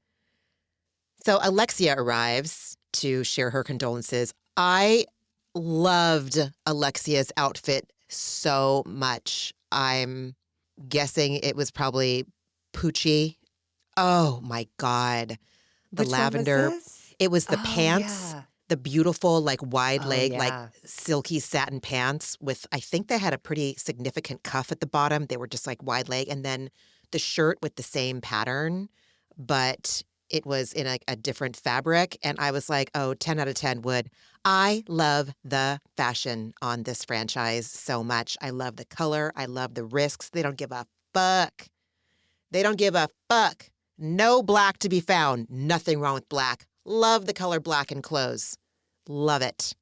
Speaker 3: So Alexia arrives to share her condolences. I loved Alexia's outfit so much. I'm guessing it was probably Poochie. Oh my God. The
Speaker 1: Which one was
Speaker 3: lavender.
Speaker 1: this?
Speaker 3: It was the
Speaker 1: Oh,
Speaker 3: pants,
Speaker 1: yeah.
Speaker 3: the beautiful, like wide
Speaker 1: Oh,
Speaker 3: leg, like
Speaker 1: yeah.
Speaker 3: silky satin pants with, I think they had a pretty significant cuff at the bottom. They were just like wide leg. And then the shirt with the same pattern, but it was in a different fabric. And I was like, oh, 10 out of 10 would. I love the fashion on this franchise so much. I love the color. I love the risks. They don't give a fuck. They don't give a fuck. No black to be found. Nothing wrong with black. Love the color black in clothes. Love it.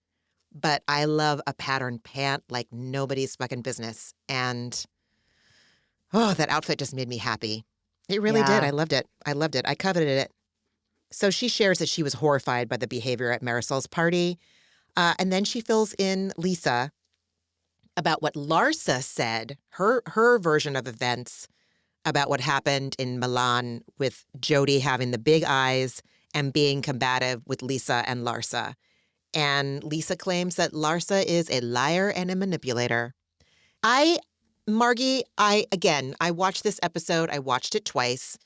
Speaker 3: but I love a pattern pant like nobody's fucking business. And that outfit just made me happy. It really did.
Speaker 1: Yeah.
Speaker 3: I loved it. I loved it. I coveted it. So she shares that she was horrified by the behavior at Marisol's party. And then she fills in Lisa about what Larsa said, her version of events about what happened in Milan with Jody having the big eyes and being combative with Lisa and Larsa. And Lisa claims that Larsa is a liar and a manipulator. Margie, I watched this episode. I watched it twice.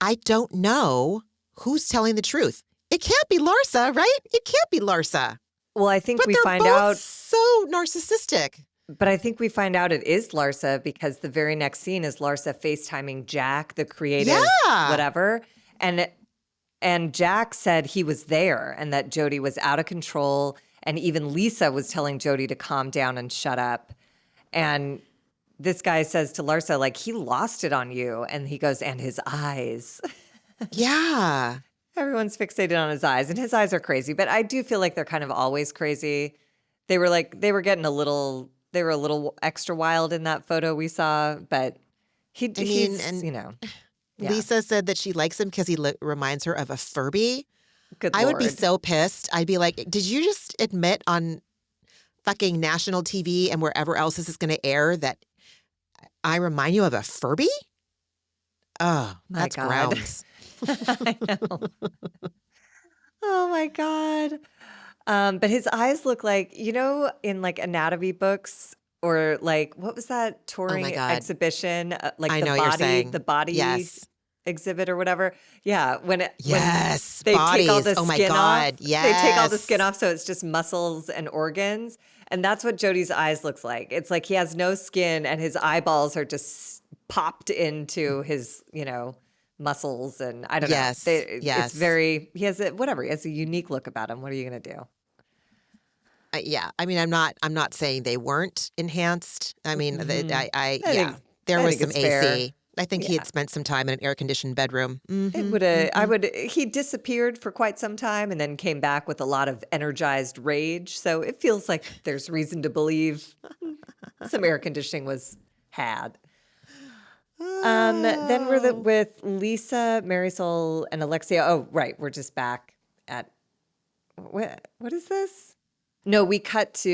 Speaker 3: I don't know who's telling the truth. It can't be Larsa, right? It can't be Larsa.
Speaker 1: Well, I think
Speaker 3: But
Speaker 1: we
Speaker 3: they're
Speaker 1: find
Speaker 3: both
Speaker 1: out,
Speaker 3: so narcissistic.
Speaker 1: but I think we find out it is Larsa because the very next scene is Larsa FaceTiming Jack, the creative whatever. And Jack said he was there and that Jody was out of control. And even Lisa was telling Jody to calm down and shut up. And this guy says to Larsa, like, he lost it on you. And he goes, and his eyes.
Speaker 3: Yeah.
Speaker 1: Everyone's fixated on his eyes, and his eyes are crazy. But I do feel like they're kind of always crazy. They were getting a little extra wild in that photo we saw. But he's, you know. Yeah.
Speaker 3: Lisa said that she likes him because he reminds her of a Furby.
Speaker 1: Good
Speaker 3: I would be
Speaker 1: Lord.
Speaker 3: so pissed. I'd be like, did you just admit on fucking national TV and wherever else this is going to air that I remind you of a Furby? Oh,
Speaker 1: My
Speaker 3: that's
Speaker 1: God.
Speaker 3: gross.
Speaker 1: I know. Oh my God. But his eyes look like, you know, in like anatomy books or like, what was that touring
Speaker 3: God.
Speaker 1: exhibition? Like
Speaker 3: I know what you're saying.
Speaker 1: the body
Speaker 3: Yes.
Speaker 1: exhibit or whatever. Yeah. When
Speaker 3: Yes.
Speaker 1: they take all
Speaker 3: bodies.
Speaker 1: the
Speaker 3: Oh my
Speaker 1: skin
Speaker 3: God.
Speaker 1: off,
Speaker 3: Yes.
Speaker 1: they take all the skin off. So it's just muscles and organs. And that's what Jody's eyes looks like. It's like he has no skin and his eyeballs are just popped into his, you know, muscles. And I don't know.
Speaker 3: Yes.
Speaker 1: It's very, he has a unique look about him. What are you going to do?
Speaker 3: Yeah. I mean, I'm not saying they weren't enhanced. I mean, there
Speaker 1: I
Speaker 3: was
Speaker 1: think
Speaker 3: some
Speaker 1: it's
Speaker 3: AC.
Speaker 1: fair.
Speaker 3: I think he had spent some time in an air-conditioned bedroom.
Speaker 1: He disappeared for quite some time and then came back with a lot of energized rage. So it feels like there's reason to believe some air conditioning was had. Then we're with Lisa, Marisol, and Alexia. Oh, right. We're just back at, what is this? No, we cut to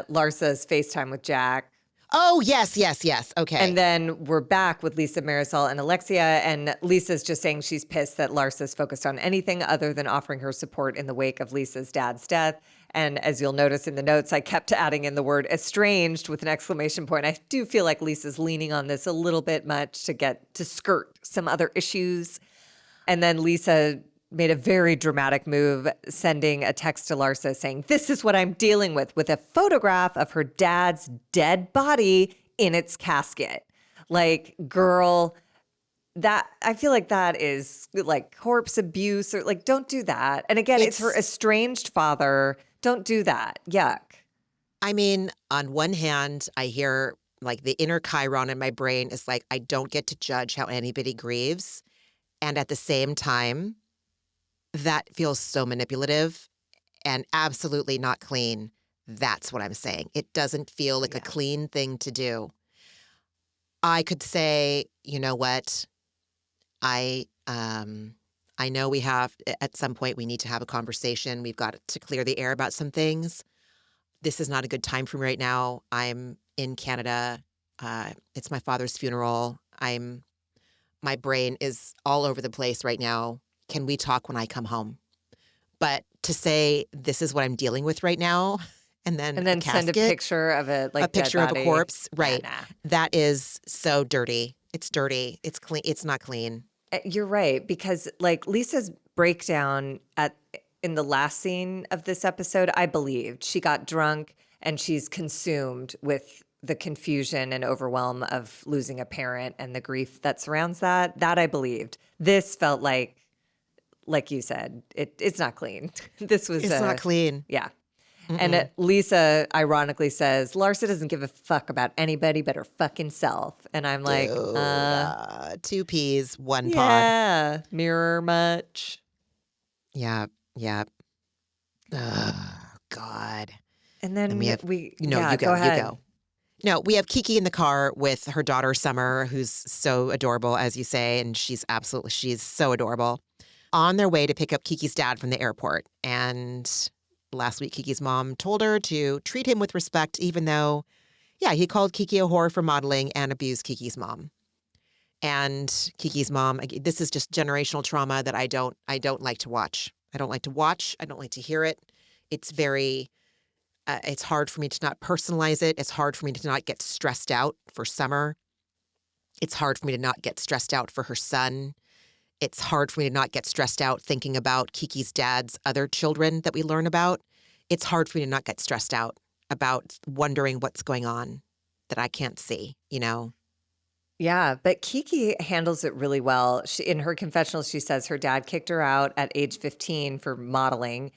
Speaker 1: Larsa's FaceTime with Jack.
Speaker 3: Oh, yes. Okay.
Speaker 1: And then we're back with Lisa, Marisol, and Alexia. And Lisa's just saying she's pissed that Larsa's focused on anything other than offering her support in the wake of Lisa's dad's death. And as you'll notice in the notes, I kept adding in the word estranged with an exclamation point. I do feel like Lisa's leaning on this a little bit much to get to skirt some other issues. And then Lisa made a very dramatic move, sending a text to Larsa saying, "This is what I'm dealing with a photograph of her dad's dead body in its casket." Like, girl, that I feel like that is like corpse abuse or like, don't do that. And again, it's her estranged father. Don't do that. Yuck.
Speaker 3: I mean, on one hand, I hear like the inner Chiron in my brain is like, I don't get to judge how anybody grieves. And at the same time, that feels so manipulative and absolutely not clean. That's what I'm saying. It doesn't feel like a clean thing to do. I could say, you know what? I know we have, at some point, we need to have a conversation. We've got to clear the air about some things. This is not a good time for me right now. I'm in Canada. It's my father's funeral. My brain is all over the place right now. Can we talk when I come home? But to say this is what I'm dealing with right now, and then
Speaker 1: send a
Speaker 3: casket,
Speaker 1: picture of a
Speaker 3: picture
Speaker 1: dead
Speaker 3: of a
Speaker 1: body.
Speaker 3: corpse, right?
Speaker 1: Nah.
Speaker 3: That is so dirty. It's dirty. It's clean. It's not clean.
Speaker 1: You're right, because like Lisa's breakdown in the last scene of this episode, I believed. She got drunk and she's consumed with the confusion and overwhelm of losing a parent and the grief that surrounds that. That I believed. This felt like you said, it's not clean. It's
Speaker 3: not clean.
Speaker 1: Yeah. And Lisa ironically says, Larsa doesn't give a fuck about anybody but her fucking self. And I'm like,
Speaker 3: Dude, 2 peas, 1 pod.
Speaker 1: yeah, mirror much.
Speaker 3: Yeah. Ugh, God.
Speaker 1: And
Speaker 3: And we
Speaker 1: then
Speaker 3: have,
Speaker 1: yeah,
Speaker 3: you
Speaker 1: go
Speaker 3: go, you
Speaker 1: ahead.
Speaker 3: go. No, we have Kiki in the car with her daughter, Summer, who's so adorable, as you say. And she's so adorable. On their way to pick up Kiki's dad from the airport. And last week, Kiki's mom told her to treat him with respect, even though, yeah, he called Kiki a whore for modeling and abused Kiki's mom. And Kiki's mom, this is just generational trauma that I don't like to watch. I don't like to watch. I don't like to hear it. It's very, it's hard for me to not personalize it. It's hard for me to not get stressed out for Summer. It's hard for me to not get stressed out for her son. It's hard for me to not get stressed out thinking about Kiki's dad's other children that we learn about. It's hard for me to not get stressed out about wondering what's going on that I can't see,
Speaker 1: Yeah, but Kiki handles it really well. In her confessional, she says her dad kicked her out at age 15 for modeling.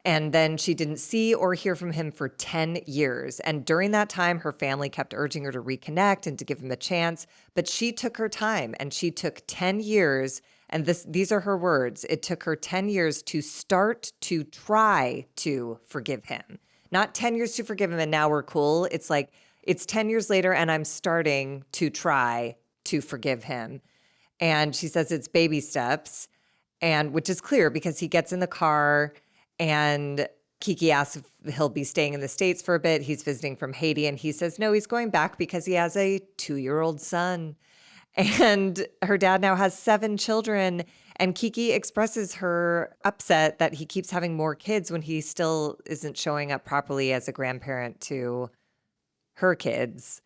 Speaker 1: And then she didn't see or hear from him for 10 years. And during that time, her family kept urging her to reconnect and to give him a chance. But she took her time and she took 10 years. And these are her words. It took her 10 years to start to try to forgive him. Not 10 years to forgive him and now we're cool. It's like, it's 10 years later and I'm starting to try to forgive him. And she says it's baby steps, and which is clear because he gets in the car and Kiki asks if he'll be staying in the States for a bit. He's visiting from Haiti and he says, no, he's going back because he has a 2-year-old son. And her dad now has 7 children. And Kiki expresses her upset that he keeps having more kids when he still isn't showing up properly as a grandparent to her kids.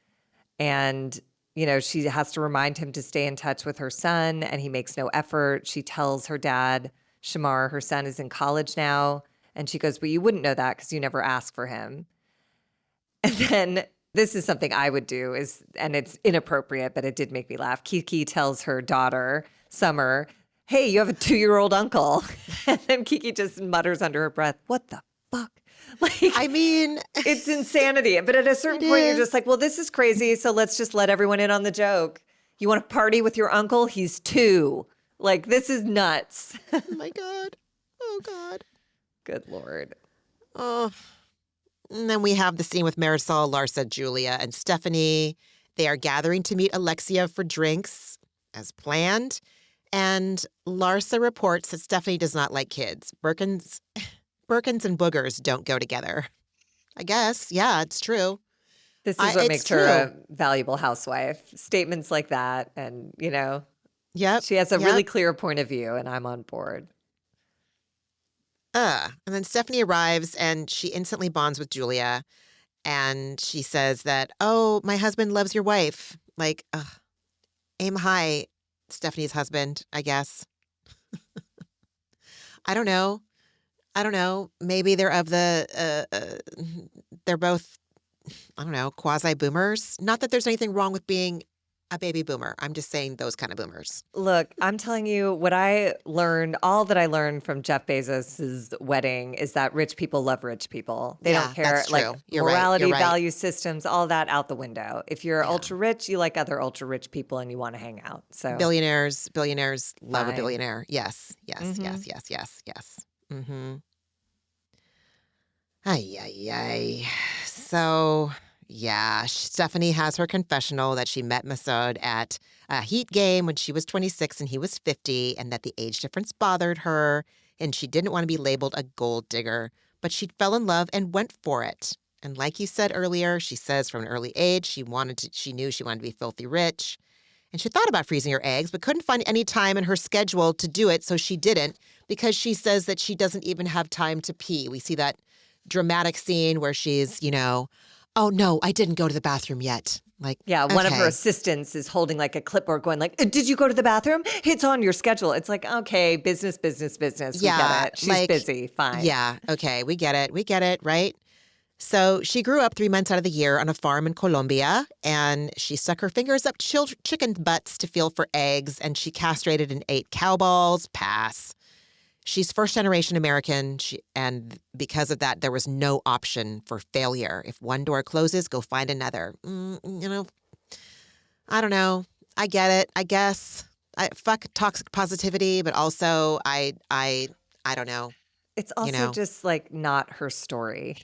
Speaker 1: And, she has to remind him to stay in touch with her son, and he makes no effort. She tells her dad, Shamar, her son is in college now. And she goes, but you wouldn't know that because you never asked for him. And then this is something I would do and it's inappropriate, but it did make me laugh. Kiki tells her daughter, Summer, hey, you have a 2-year-old uncle. And then Kiki just mutters under her breath, what the fuck?
Speaker 3: I mean,
Speaker 1: It's insanity. But at a certain point, you're just like, well, this is crazy. So let's just let everyone in on the joke. You want to party with your uncle? He's 2. Like, this is nuts.
Speaker 3: Oh my God. Oh God.
Speaker 1: Good Lord.
Speaker 3: Oh. And then we have the scene with Marisol, Larsa, Julia, and Stephanie. They are gathering to meet Alexia for drinks, as planned. And Larsa reports that Stephanie does not like kids. Birkins and boogers don't go together. I guess. Yeah, it's true.
Speaker 1: This is what
Speaker 3: It's
Speaker 1: makes
Speaker 3: true.
Speaker 1: her a valuable housewife. Statements like that. And,
Speaker 3: Yep.
Speaker 1: she has a
Speaker 3: yep.
Speaker 1: really clear point of view, and I'm on board.
Speaker 3: And then Stephanie arrives and she instantly bonds with Julia. And she says that, oh, my husband loves your wife. Like, aim high, Stephanie's husband, I guess. I don't know. Maybe they're they're both, I don't know, quasi-boomers. Not that there's anything wrong with being a baby boomer. I'm just saying those kind of boomers.
Speaker 1: Look, I'm telling you all that I learned from Jeff Bezos's wedding is that rich people love rich people. They
Speaker 3: Yeah,
Speaker 1: don't care,
Speaker 3: that's
Speaker 1: like
Speaker 3: true. You're right.
Speaker 1: morality,
Speaker 3: You're right.
Speaker 1: value systems, all that out the window. If you're
Speaker 3: Yeah.
Speaker 1: ultra rich, you like other ultra rich people and you want to hang out. So
Speaker 3: Billionaires love a
Speaker 1: Fine.
Speaker 3: billionaire. Yes.
Speaker 1: Mhm.
Speaker 3: Yes. Mm-hmm. Ay. So, yeah, Stephanie has her confessional that she met Masood at a Heat game when she was 26 and he was 50, and that the age difference bothered her, and she didn't want to be labeled a gold digger, but she fell in love and went for it. And like you said earlier, she says from an early age she knew she wanted to be filthy rich. And she thought about freezing her eggs, but couldn't find any time in her schedule to do it, so she didn't, because she says that she doesn't even have time to pee. We see that dramatic scene where she's, oh, no, I didn't go to the bathroom yet. Like,
Speaker 1: Yeah, one of her
Speaker 3: okay.
Speaker 1: assistants is holding like a clipboard going like, did you go to the bathroom? It's on your schedule. It's like, okay, business. We
Speaker 3: Yeah,
Speaker 1: get it. She's busy. Fine.
Speaker 3: Yeah, okay, we get it, right? So she grew up 3 months out of the year on a farm in Colombia, and she stuck her fingers up chicken butts to feel for eggs, and she castrated and ate cow balls. Pass. She's first-generation American, and because of that, there was no option for failure. If one door closes, go find another. I don't know. I get it, I guess. Fuck toxic positivity, but also I don't know.
Speaker 1: It's
Speaker 3: you
Speaker 1: also
Speaker 3: know?
Speaker 1: just like not her story.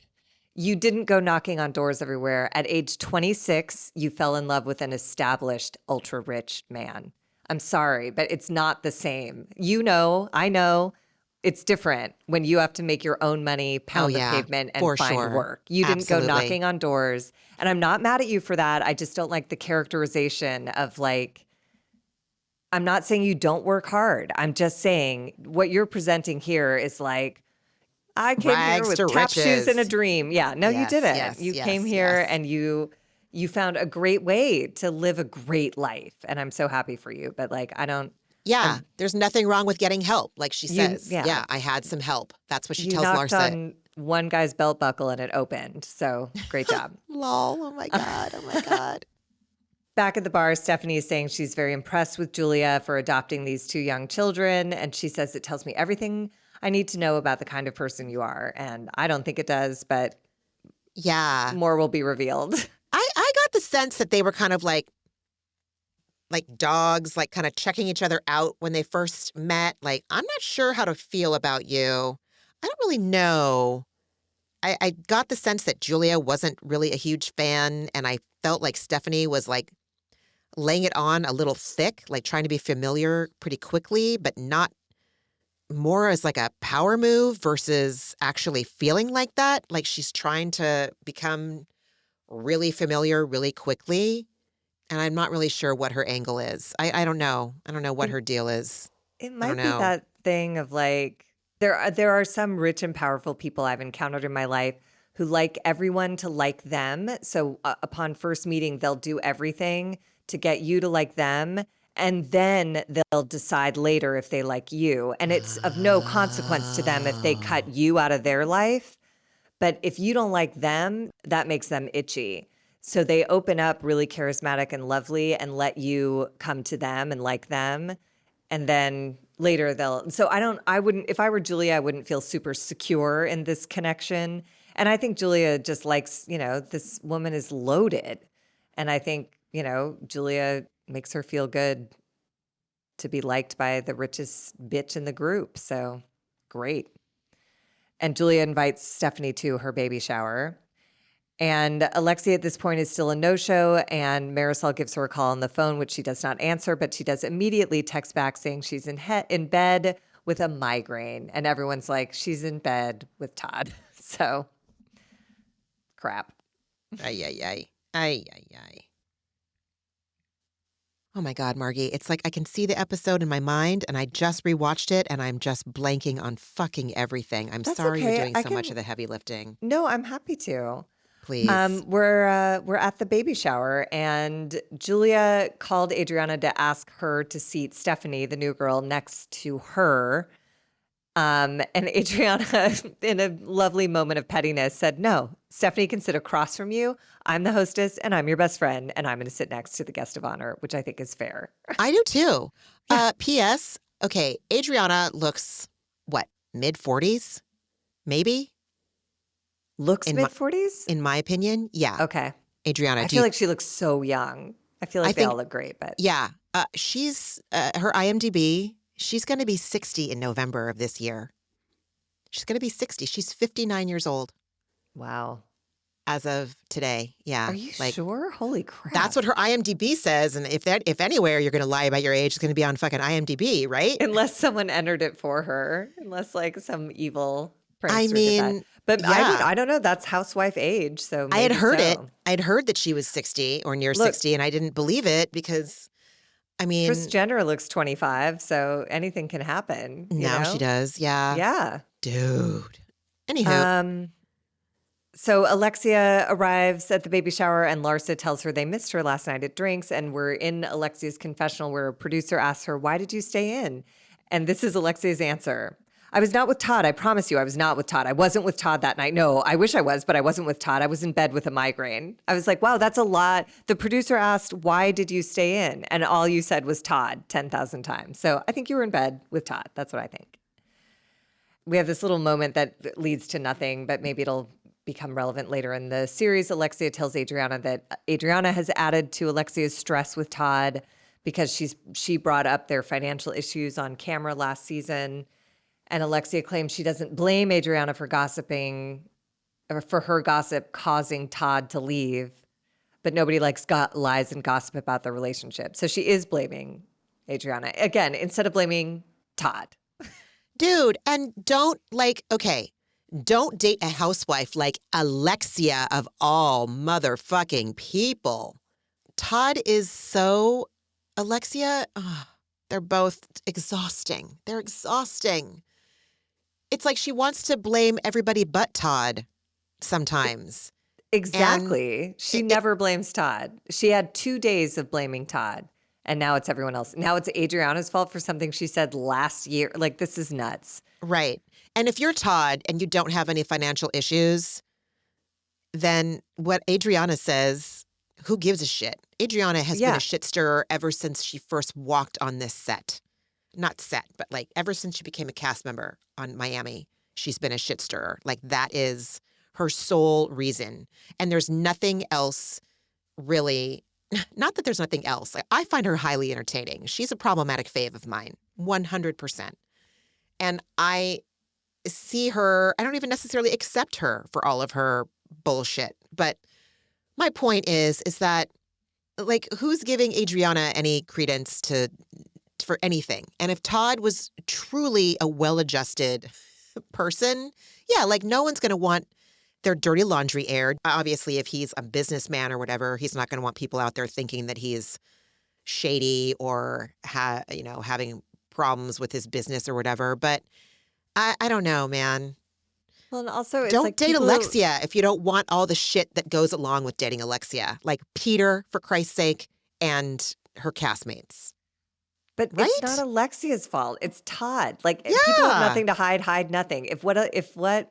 Speaker 1: You didn't go knocking on doors everywhere. At age 26, you fell in love with an established, ultra rich man. I'm sorry, but it's not the same. You know, I know it's different when you have to make your own money,
Speaker 3: Oh,
Speaker 1: pound the
Speaker 3: yeah,
Speaker 1: pavement, and
Speaker 3: for
Speaker 1: find
Speaker 3: sure.
Speaker 1: work. You didn't go
Speaker 3: Absolutely.
Speaker 1: knocking on doors. And I'm not mad at you for that. I just don't like the characterization of like, I'm not saying you don't work hard. I'm just saying what you're presenting here is like, I came here
Speaker 3: Rags
Speaker 1: with
Speaker 3: to
Speaker 1: tap shoes and a
Speaker 3: riches.
Speaker 1: dream. Yeah, no, you
Speaker 3: Yes,
Speaker 1: didn't.
Speaker 3: yes,
Speaker 1: You came
Speaker 3: yes,
Speaker 1: here
Speaker 3: yes.
Speaker 1: and you found a great way to live a great life, and I'm so happy for you. But like, I don't.
Speaker 3: Yeah,
Speaker 1: I'm
Speaker 3: there's nothing wrong with getting help, like she
Speaker 1: you.
Speaker 3: says.
Speaker 1: Yeah,
Speaker 3: Yeah, I had some help. That's what she
Speaker 1: you
Speaker 3: tells
Speaker 1: knocked
Speaker 3: Larsa.
Speaker 1: on one guy's belt buckle and it opened. So great job.
Speaker 3: Lol. Oh my God. Oh my God.
Speaker 1: Back at the bar, Stephanie is saying she's very impressed with Julia for adopting these two young children. And she says, it tells me everything I need to know about the kind of person you are. And I don't think it does, but
Speaker 3: Yeah.
Speaker 1: more will be revealed.
Speaker 3: I got the sense that they were kind of like dogs, like kind of checking each other out when they first met. Like, I'm not sure how to feel about you. I don't really know. I got the sense that Julia wasn't really a huge fan, and I felt like Stephanie was like laying it on a little thick, like trying to be familiar pretty quickly, but not more as like a power move versus actually feeling like that. Like she's trying to become really familiar really quickly. And I'm not really sure what her angle is. I don't know. I don't know what
Speaker 1: It
Speaker 3: her deal is.
Speaker 1: It
Speaker 3: I don't
Speaker 1: might be
Speaker 3: know.
Speaker 1: that thing of like there are some rich and powerful people I've encountered in my life who like everyone to like them. So upon first meeting, they'll do everything to get you to like them, and then they'll decide later if they like you. And it's of no consequence to them if they cut
Speaker 3: Oh.
Speaker 1: you out of their life. But if you don't like them, that makes them itchy. So they open up really charismatic and lovely and let you come to them and like them. And then later I wouldn't, if I were Julia, I wouldn't feel super secure in this connection. And I think Julia just likes, this woman is loaded. And I think, Julia makes her feel good to be liked by the richest bitch in the group. So great. And Julia invites Stephanie to her baby shower. And Alexia at this point is still a no-show, and Marisol gives her a call on the phone, which she does not answer, but she does immediately text back saying she's in bed with a migraine. And everyone's like, she's in bed with Todd. So, crap.
Speaker 3: Ay, ay, ay. Ay, ay, ay. Oh my God, Margie. It's like I can see the episode in my mind and I just rewatched it and I'm just blanking on fucking everything. I'm
Speaker 1: That's
Speaker 3: sorry you're
Speaker 1: okay.
Speaker 3: doing so much of the heavy lifting.
Speaker 1: No, I'm happy to.
Speaker 3: Please.
Speaker 1: We're at the baby shower, and Julia called Adriana to ask her to seat Stephanie, the new girl, next to her. And Adriana, in a lovely moment of pettiness, said, "No, Stephanie can sit across from you. I'm the hostess, and I'm your best friend, and I'm going to sit next to the guest of honor," which I think is fair.
Speaker 3: I do too.
Speaker 1: Yeah.
Speaker 3: P.S. Okay, Adriana looks, what, mid-40s? Maybe?
Speaker 1: Looks
Speaker 3: In my,
Speaker 1: mid-40s?
Speaker 3: in my opinion? Yeah.
Speaker 1: Okay.
Speaker 3: Adriana,
Speaker 1: I
Speaker 3: do
Speaker 1: feel
Speaker 3: you
Speaker 1: like she looks so young. I feel
Speaker 3: I
Speaker 1: like they
Speaker 3: think,
Speaker 1: all look great, but
Speaker 3: yeah. She's, her IMDb, she's going to be 60 in November of this year. She's going to be 60. She's 59 years old
Speaker 1: wow.
Speaker 3: as of today. Yeah.
Speaker 1: Are you
Speaker 3: Like,
Speaker 1: sure? Holy crap.
Speaker 3: that's what her IMDb says. And if anywhere you're going to lie about your age, it's going to be on fucking IMDb, right?
Speaker 1: Unless someone entered it for her, unless like some evil
Speaker 3: I
Speaker 1: prankster did that.
Speaker 3: mean,
Speaker 1: But
Speaker 3: yeah.
Speaker 1: I don't know. That's housewife age, so
Speaker 3: I had
Speaker 1: maybe
Speaker 3: heard it.
Speaker 1: so.
Speaker 3: I'd heard that she was 60 or near
Speaker 1: Look,
Speaker 3: 60, and I didn't believe it because, I
Speaker 1: Kris
Speaker 3: mean,
Speaker 1: Jenner looks 25, so anything can happen,
Speaker 3: now she does. Yeah.
Speaker 1: Yeah.
Speaker 3: Dude. Anywho,
Speaker 1: Um, so Alexia arrives at the baby shower, and Larsa tells her they missed her last night at drinks, and we're in Alexia's confessional where a producer asks her, "Why did you stay in?" And this is Alexia's answer. "I was not with Todd. I promise you, I was not with Todd. I wasn't with Todd that night. No, I wish I was, but I wasn't with Todd. I was in bed with a migraine." I was like, wow, that's a lot. The producer asked, "Why did you stay in?" And all you said was Todd 10,000 times. So I think you were in bed with Todd. That's what I think. We have this little moment that leads to nothing, but maybe it'll become relevant later in the series. Alexia tells Adriana that Adriana has added to Alexia's stress with Todd because she brought up their financial issues on camera last season. And Alexia claims she doesn't blame Adriana for gossiping or for her gossip causing Todd to leave, but nobody likes lies and gossip about their relationship. So she is blaming Adriana again instead of blaming Todd.
Speaker 3: Dude, and don't date a housewife like Alexia of all motherfucking people. Todd is so, Alexia, they're both exhausting. They're exhausting. It's like she wants to blame everybody but Todd sometimes.
Speaker 1: Exactly. She
Speaker 3: it-
Speaker 1: never blames Todd. She had 2 days of blaming Todd, and now it's everyone else. Now it's Adriana's fault for something she said last year. Like, this is nuts.
Speaker 3: Right. And if you're Todd and you don't have any financial issues, then what Adriana says, who gives a shit? Adriana has been
Speaker 1: Yeah.
Speaker 3: a shit stirrer ever since she first walked on this set. Not set, but like ever since she became a cast member on Miami, she's been a shit stirrer. Like that is her sole reason. And there's nothing else really, not that there's nothing else. Like, I find her highly entertaining. She's a problematic fave of mine, 100%. And I see her, I don't even necessarily accept her for all of her bullshit. But my point is that like who's giving Adriana any credence for anything? And if Todd was truly a well-adjusted person, yeah, like no one's going to want their dirty laundry aired. Obviously, if he's a businessman or whatever, he's not going to want people out there thinking that he's shady or having problems with his business or whatever. But I don't know, man.
Speaker 1: Well, and also it's
Speaker 3: Don't
Speaker 1: like
Speaker 3: date
Speaker 1: people
Speaker 3: Alexia if you don't want all the shit that goes along with dating Alexia. Like Peter, for Christ's sake, and her castmates.
Speaker 1: But
Speaker 3: Right?
Speaker 1: it's not Alexia's fault. It's Todd. Like
Speaker 3: Yeah.
Speaker 1: people have nothing to hide nothing. If what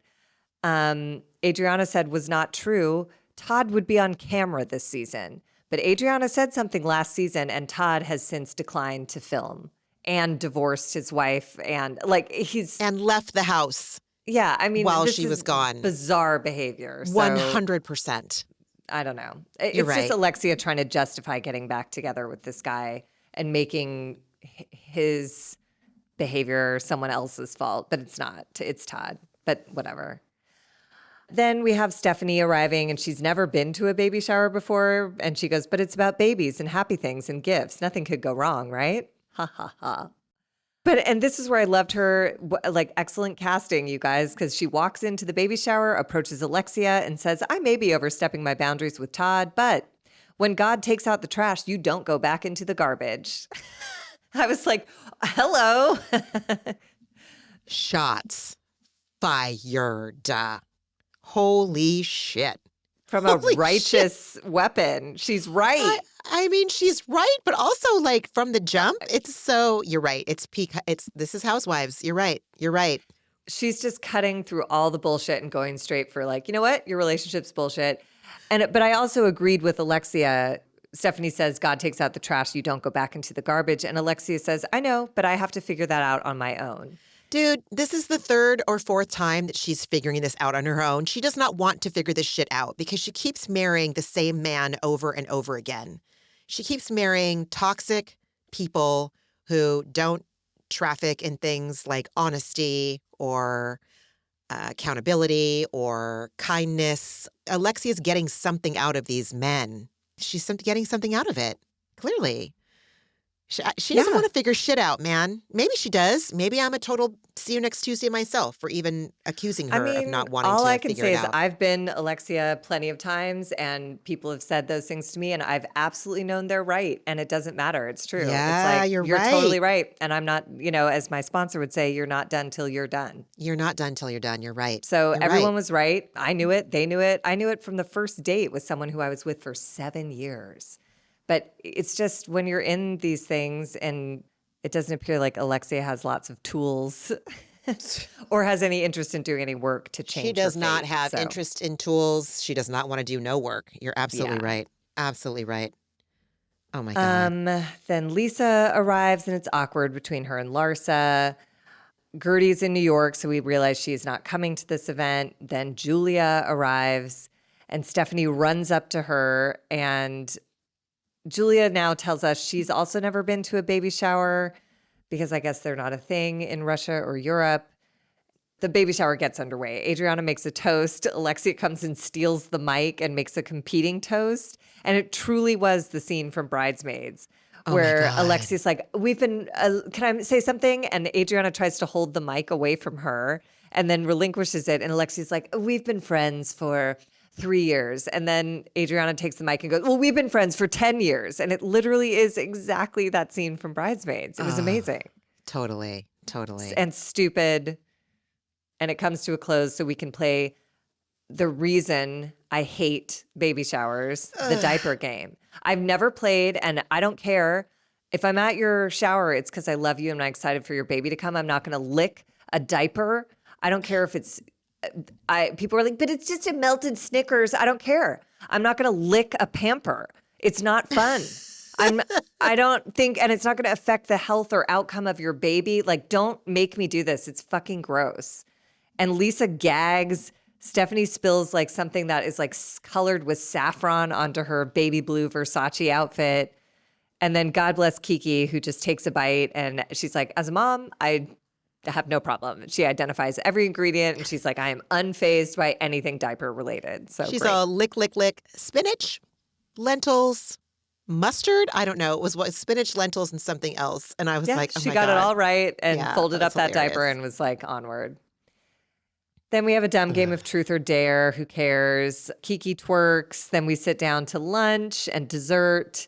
Speaker 1: Adriana said was not true, Todd would be on camera this season. But Adriana said something last season, and Todd has since declined to film and divorced his wife, and like
Speaker 3: And left the house
Speaker 1: yeah. I mean,
Speaker 3: while
Speaker 1: this
Speaker 3: she
Speaker 1: is
Speaker 3: was gone.
Speaker 1: bizarre behavior. So
Speaker 3: 100%.
Speaker 1: I don't know.
Speaker 3: You're
Speaker 1: It's just
Speaker 3: right.
Speaker 1: Alexia trying to justify getting back together with this guy and making his behavior someone else's fault, but it's not. It's Todd, but whatever. Then we have Stephanie arriving, and she's never been to a baby shower before. And she goes, but it's about babies and happy things and gifts. Nothing could go wrong, right? Ha ha ha. And this is where I loved her, like excellent casting, you guys, because she walks into the baby shower, approaches Alexia and says, I may be overstepping my boundaries with Todd, but when God takes out the trash, you don't go back into the garbage. I was like, hello.
Speaker 3: Shots fired. Holy shit.
Speaker 1: From a
Speaker 3: Holy
Speaker 1: righteous weapon. She's right.
Speaker 3: I mean, she's right, but also like from the jump, you're right. This is Housewives. You're right. You're right.
Speaker 1: She's just cutting through all the bullshit and going straight for like, you know what? Your relationship's bullshit. But I also agreed with Alexia. Stephanie says, God takes out the trash. You don't go back into the garbage. And Alexia says, I know, but I have to figure that out on my own.
Speaker 3: Dude, this is the third or fourth time that she's figuring this out on her own. She does not want to figure this shit out because she keeps marrying the same man over and over again. She keeps marrying toxic people who don't traffic in things like honesty or accountability or kindness. Alexia's getting something out of these men. She's getting something out of it, clearly. She doesn't want to figure shit out, man. Maybe she does. Maybe I'm a total see you next Tuesday myself for even accusing her of not wanting to
Speaker 1: all I can
Speaker 3: figure
Speaker 1: say
Speaker 3: it
Speaker 1: is
Speaker 3: out.
Speaker 1: I've been Alexia plenty of times, and people have said those things to me, and I've absolutely known they're right, and it doesn't matter. It's true.
Speaker 3: Yeah,
Speaker 1: it's like,
Speaker 3: you're
Speaker 1: totally
Speaker 3: right.
Speaker 1: right, and I'm not. As my sponsor would say, you're not done till you're done.
Speaker 3: You're not done till you're done. You're right.
Speaker 1: So
Speaker 3: You're
Speaker 1: everyone
Speaker 3: right.
Speaker 1: was right. I knew it. They knew it. I knew it from the first date with someone who I was with for 7 years. But it's just when you're in these things and it doesn't appear like Alexia has lots of tools or has any interest in doing any work to change
Speaker 3: She does
Speaker 1: her
Speaker 3: not
Speaker 1: fate,
Speaker 3: have
Speaker 1: so.
Speaker 3: interest in tools. She does not want to do no work. You're absolutely
Speaker 1: Yeah.
Speaker 3: right. Absolutely right. Oh my God.
Speaker 1: Then Lisa arrives and it's awkward between her and Larsa. Guerdy's in New York, so we realize she's not coming to this event. Then Julia arrives and Stephanie runs up to her, and Julia now tells us she's also never been to a baby shower because I guess they're not a thing in Russia or Europe. the baby shower gets underway. Adriana makes a toast. Alexia comes and steals the mic and makes a competing toast. And it truly was the scene from Bridesmaids
Speaker 3: Oh my
Speaker 1: where
Speaker 3: God.
Speaker 1: Alexia's like, can I say something? And Adriana tries to hold the mic away from her and then relinquishes it. And Alexia's like, we've been friends for 3 years. And then Adriana takes the mic and goes, well, we've been friends for 10 years. And it literally is exactly that scene from Bridesmaids. It was amazing.
Speaker 3: Totally.
Speaker 1: And stupid. And it comes to a close so we can play the reason I hate baby showers, the diaper game. I've never played, and I don't care. If I'm at your shower, it's because I love you and I'm excited for your baby to come. I'm not going to lick a diaper. I don't care if it's people are like, but it's just a melted Snickers. I don't care. I'm not going to lick a Pamper. It's not fun. I don't think, and it's not going to affect the health or outcome of your baby. Like, don't make me do this. It's fucking gross. And Lisa gags. Stephanie spills like something that is like colored with saffron onto her baby blue Versace outfit. And then God bless Kiki, who just takes a bite. And she's like, as a mom, I have no problem. She identifies every ingredient. And she's like, I am unfazed by anything diaper related. So
Speaker 3: she's
Speaker 1: great.
Speaker 3: all lick. Spinach, lentils, mustard. I don't know. It was spinach, lentils, and something else. And I was like, oh
Speaker 1: she
Speaker 3: my
Speaker 1: got
Speaker 3: God.
Speaker 1: it all right and folded
Speaker 3: that
Speaker 1: up
Speaker 3: was
Speaker 1: that diaper
Speaker 3: hilarious.
Speaker 1: and was like, onward. Then we have a dumb game of truth or dare. Who cares? Kiki twerks. Then we sit down to lunch and dessert.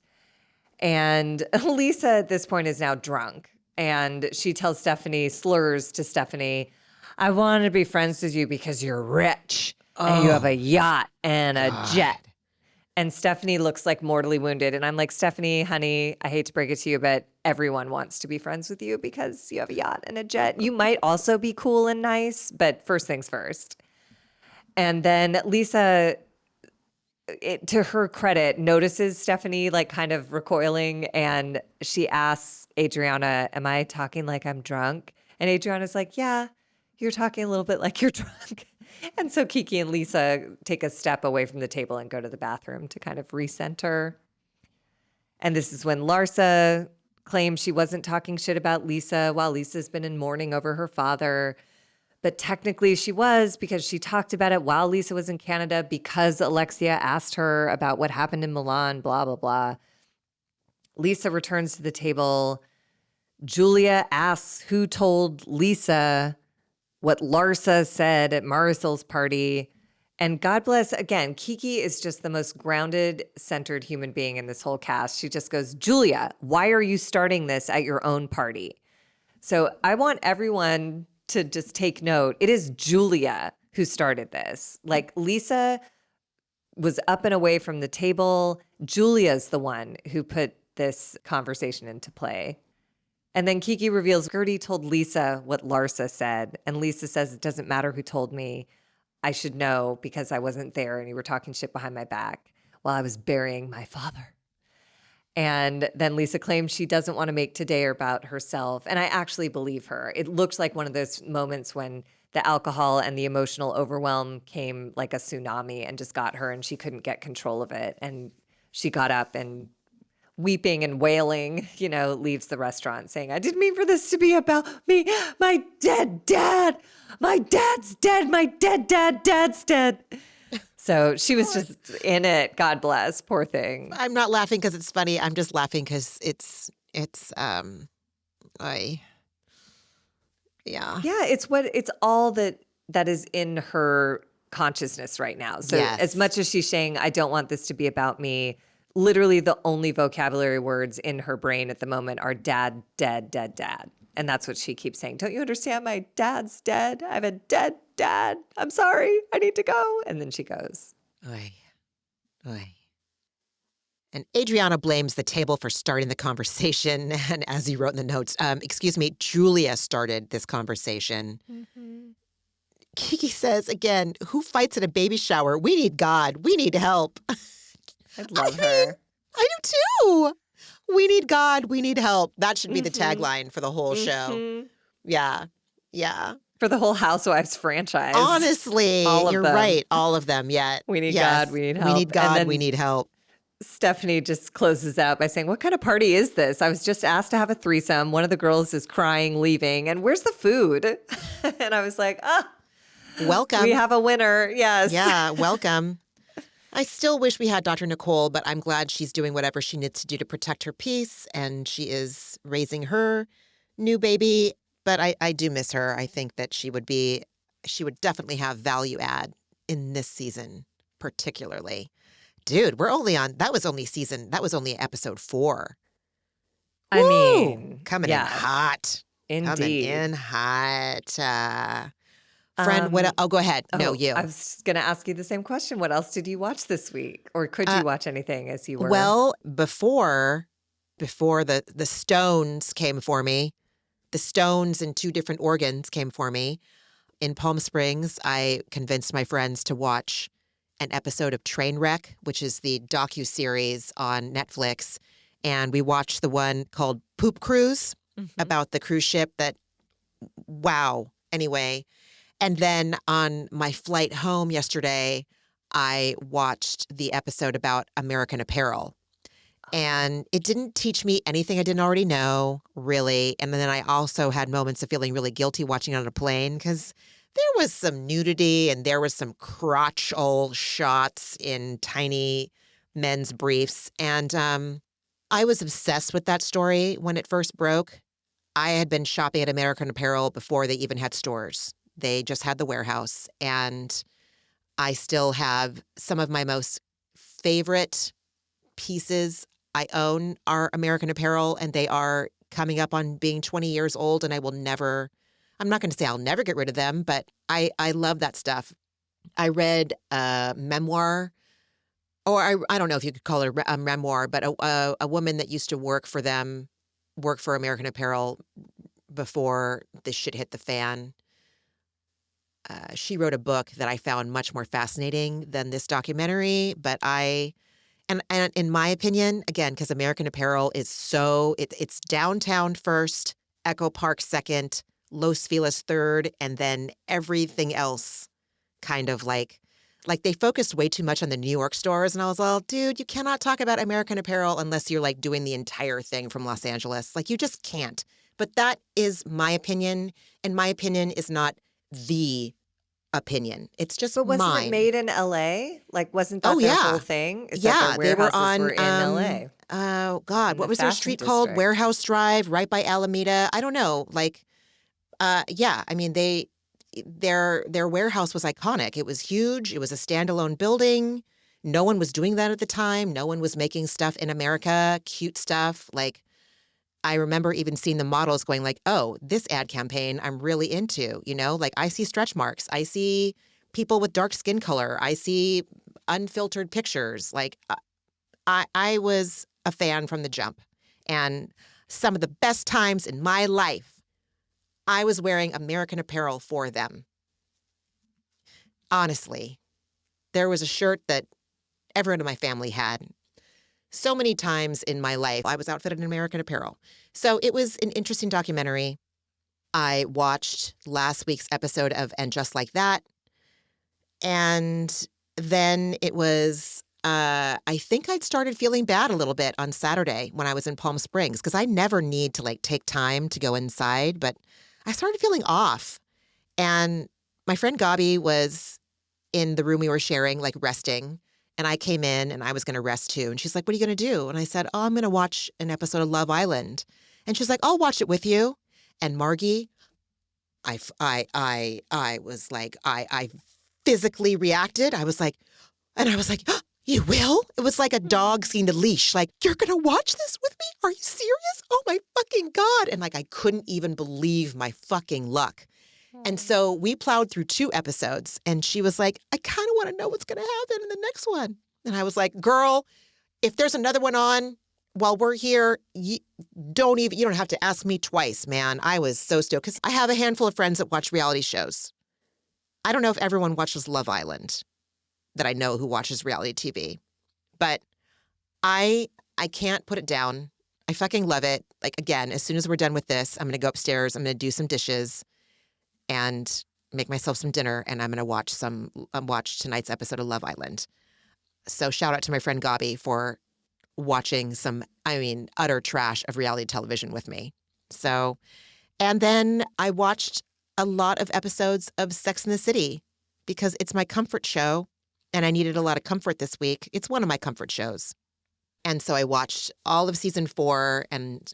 Speaker 1: And Lisa at this point is now drunk. And she tells Stephanie, slurs to Stephanie, I want to be friends with you because you're rich and you have a yacht and a jet. And Stephanie looks like mortally wounded. And I'm like, Stephanie, honey, I hate to break it to you, but everyone wants to be friends with you because you have a yacht and a jet. You might also be cool and nice, but first things first. And then Lisa, to her credit, notices Stephanie like kind of recoiling. And she asks Adriana, am I talking like I'm drunk? And Adriana's like, yeah, you're talking a little bit like you're drunk. And so Kiki and Lisa take a step away from the table and go to the bathroom to kind of recenter. And this is when Larsa claims she wasn't talking shit about Lisa while Lisa's been in mourning over her father. But technically she was because she talked about it while Lisa was in Canada because Alexia asked her about what happened in Milan, blah, blah, blah. Lisa returns to the table. Julia asks who told Lisa what Larsa said at Marisol's party. And God bless, again, Kiki is just the most grounded, centered human being in this whole cast. She just goes, Julia, why are you starting this at your own party? So I want everyone to just take note. It is Julia who started this. Like Lisa was up and away from the table. Julia's the one who put this conversation into play. And then Kiki reveals Guerdy told Lisa what Larsa said. And Lisa says, it doesn't matter who told me. I should know because I wasn't there and you were talking shit behind my back while I was burying my father. And then Lisa claims she doesn't want to make today about herself. And I actually believe her. It looked like one of those moments when the alcohol and the emotional overwhelm came like a tsunami and just got her and she couldn't get control of it. And she got up and weeping and wailing, leaves the restaurant saying, I didn't mean for this to be about me. My dead dad. My dad's dead. My dead dad's dead. So she was just in it. God bless. Poor thing.
Speaker 3: I'm not laughing because it's funny. I'm just laughing because yeah.
Speaker 1: Yeah, it's all that is in her consciousnad right now. So
Speaker 3: Yes.
Speaker 1: As much as she's saying, I don't want this to be about me, literally the only vocabulary words in her brain at the moment are dad, dead, dead, dad. And that's what she keeps saying. Don't you understand? My dad's dead. I have a dead dad. I'm sorry. I need to go. And then she goes.
Speaker 3: Oy. And Adriana blames the table for starting the conversation. And as you wrote in the notes, Julia started this conversation. Mm-hmm. Kiki says, again, who fights at a baby shower? We need God. We need help.
Speaker 1: I love her.
Speaker 3: I do too. We need God. We need help. That should be the tagline for the whole show. Yeah.
Speaker 1: For the whole Housewives franchise.
Speaker 3: Honestly,
Speaker 1: All of
Speaker 3: you're
Speaker 1: them.
Speaker 3: right. All of them. Yeah.
Speaker 1: We need God. We need help.
Speaker 3: We need God.
Speaker 1: And then
Speaker 3: we need help.
Speaker 1: Stephanie just closes out by saying, "What kind of party is this? I was just asked to have a threesome. One of the girls is crying, leaving, and where's the food?" And I was like, "Ah, we
Speaker 3: Welcome.
Speaker 1: have a winner." Yes.
Speaker 3: Yeah, welcome. I still wish we had Dr. Nicole, but I'm glad she's doing whatever she needs to do to protect her peace, and she is raising her new baby. But I do miss her. I think that she would definitely have value add in this season, particularly. Dude, that was only episode 4.
Speaker 1: I
Speaker 3: Woo!
Speaker 1: mean,
Speaker 3: Coming in
Speaker 1: yeah,
Speaker 3: hot. Coming
Speaker 1: indeed.
Speaker 3: in hot. Friend,
Speaker 1: Um,
Speaker 3: oh, go ahead. No,
Speaker 1: I
Speaker 3: you.
Speaker 1: was going to ask you the same question. What else did you watch this week? Or could
Speaker 3: Uh,
Speaker 1: you watch anything as you were?
Speaker 3: well, before the stones came for me, the stones in 2 different organs came for me. In Palm Springs, I convinced my friends to watch an episode of Trainwreck, which is the docuseries on Netflix. And we watched the one called Poop Cruise
Speaker 1: Mhm.
Speaker 3: about the cruise ship wow. Anyway, and then on my flight home yesterday, I watched the episode about American Apparel. And it didn't teach me anything I didn't already know, really. And then I also had moments of feeling really guilty watching it on a plane because there was some nudity and there was some crotchal shots in tiny men's briefs. And I was obsessed with that story when it first broke. I had been shopping at American Apparel before they even had stores. They just had the warehouse. And I still have some of my most favorite pieces I own are American Apparel, and they are coming up on being 20 years old, and I'm not going to say I'll never get rid of them, but I love that stuff. I read a memoir, or I don't know if you could call it a memoir, but a woman that used to work for them, work for American Apparel before this shit hit the fan. She wrote a book that I found much more fascinating than this documentary, but And in my opinion, again, because American Apparel is it's downtown first, Echo Park second, Los Feliz third, and then everything else kind of like they focused way too much on the New York stores. And I was like, dude, you cannot talk about American Apparel unless you're like doing the entire thing from Los Angeles. Like you just can't. But that is my opinion. And my opinion is not the opinion. It's just
Speaker 1: But wasn't it
Speaker 3: mine.
Speaker 1: made in LA? Like, wasn't
Speaker 3: Oh
Speaker 1: that their whole
Speaker 3: yeah.
Speaker 1: thing? Is that their
Speaker 3: Yeah, they were
Speaker 1: warehouses were
Speaker 3: on
Speaker 1: in LA,
Speaker 3: oh God,
Speaker 1: in the
Speaker 3: what was their
Speaker 1: fashion
Speaker 3: street called?
Speaker 1: district?
Speaker 3: Warehouse Drive, right by Alameda. I don't know. Yeah, I mean their warehouse was iconic. It was huge. It was a standalone building. No one was doing that at the time. No one was making stuff in America, cute stuff. Like I remember even seeing the models going like, "Oh, this ad campaign I'm really into." Like I see stretch marks. I see people with dark skin color. I see unfiltered pictures. Like I was a fan from the jump. And some of the best times in my life, I was wearing American Apparel for them. Honestly, there was a shirt that everyone in my family had. So many times in my life, I was outfitted in American Apparel. So it was an interesting documentary. I watched last week's episode of And Just Like That. And then it was, I think I'd started feeling bad a little bit on Saturday when I was in Palm Springs because I never need to like take time to go inside, but I started feeling off. And my friend Gabi was in the room we were sharing, like resting. And I came in and I was going to rest too. And she's like, "What are you going to do?" And I said, "Oh, I'm going to watch an episode of Love Island." And she's like, "I'll watch it with you." And Margie, I was like, I physically reacted. I was like, "Oh, you will?" It was like a dog seeing a leash. Like, "You're going to watch this with me? Are you serious? Oh my fucking God." And like, I couldn't even believe my fucking luck. And so we plowed through 2 episodes and she was like, "I kind of want to know what's going to happen in the next one." And I was like, "Girl, if there's another one on while we're here, you don't have to ask me twice, man." I was so stoked because I have a handful of friends that watch reality shows. I don't know if everyone watches Love Island that I know who watches reality TV, but I can't put it down. I fucking love it. Like, again, as soon as we're done with this, I'm going to go upstairs. I'm going to do some dishes and make myself some dinner, and I'm going to watch tonight's episode of Love Island. So shout out to my friend Gabi for watching some, utter trash of reality television with me. So, and then I watched a lot of episodes of Sex and the City because it's my comfort show and I needed a lot of comfort this week. It's one of my comfort shows. And so I watched all of season 4 and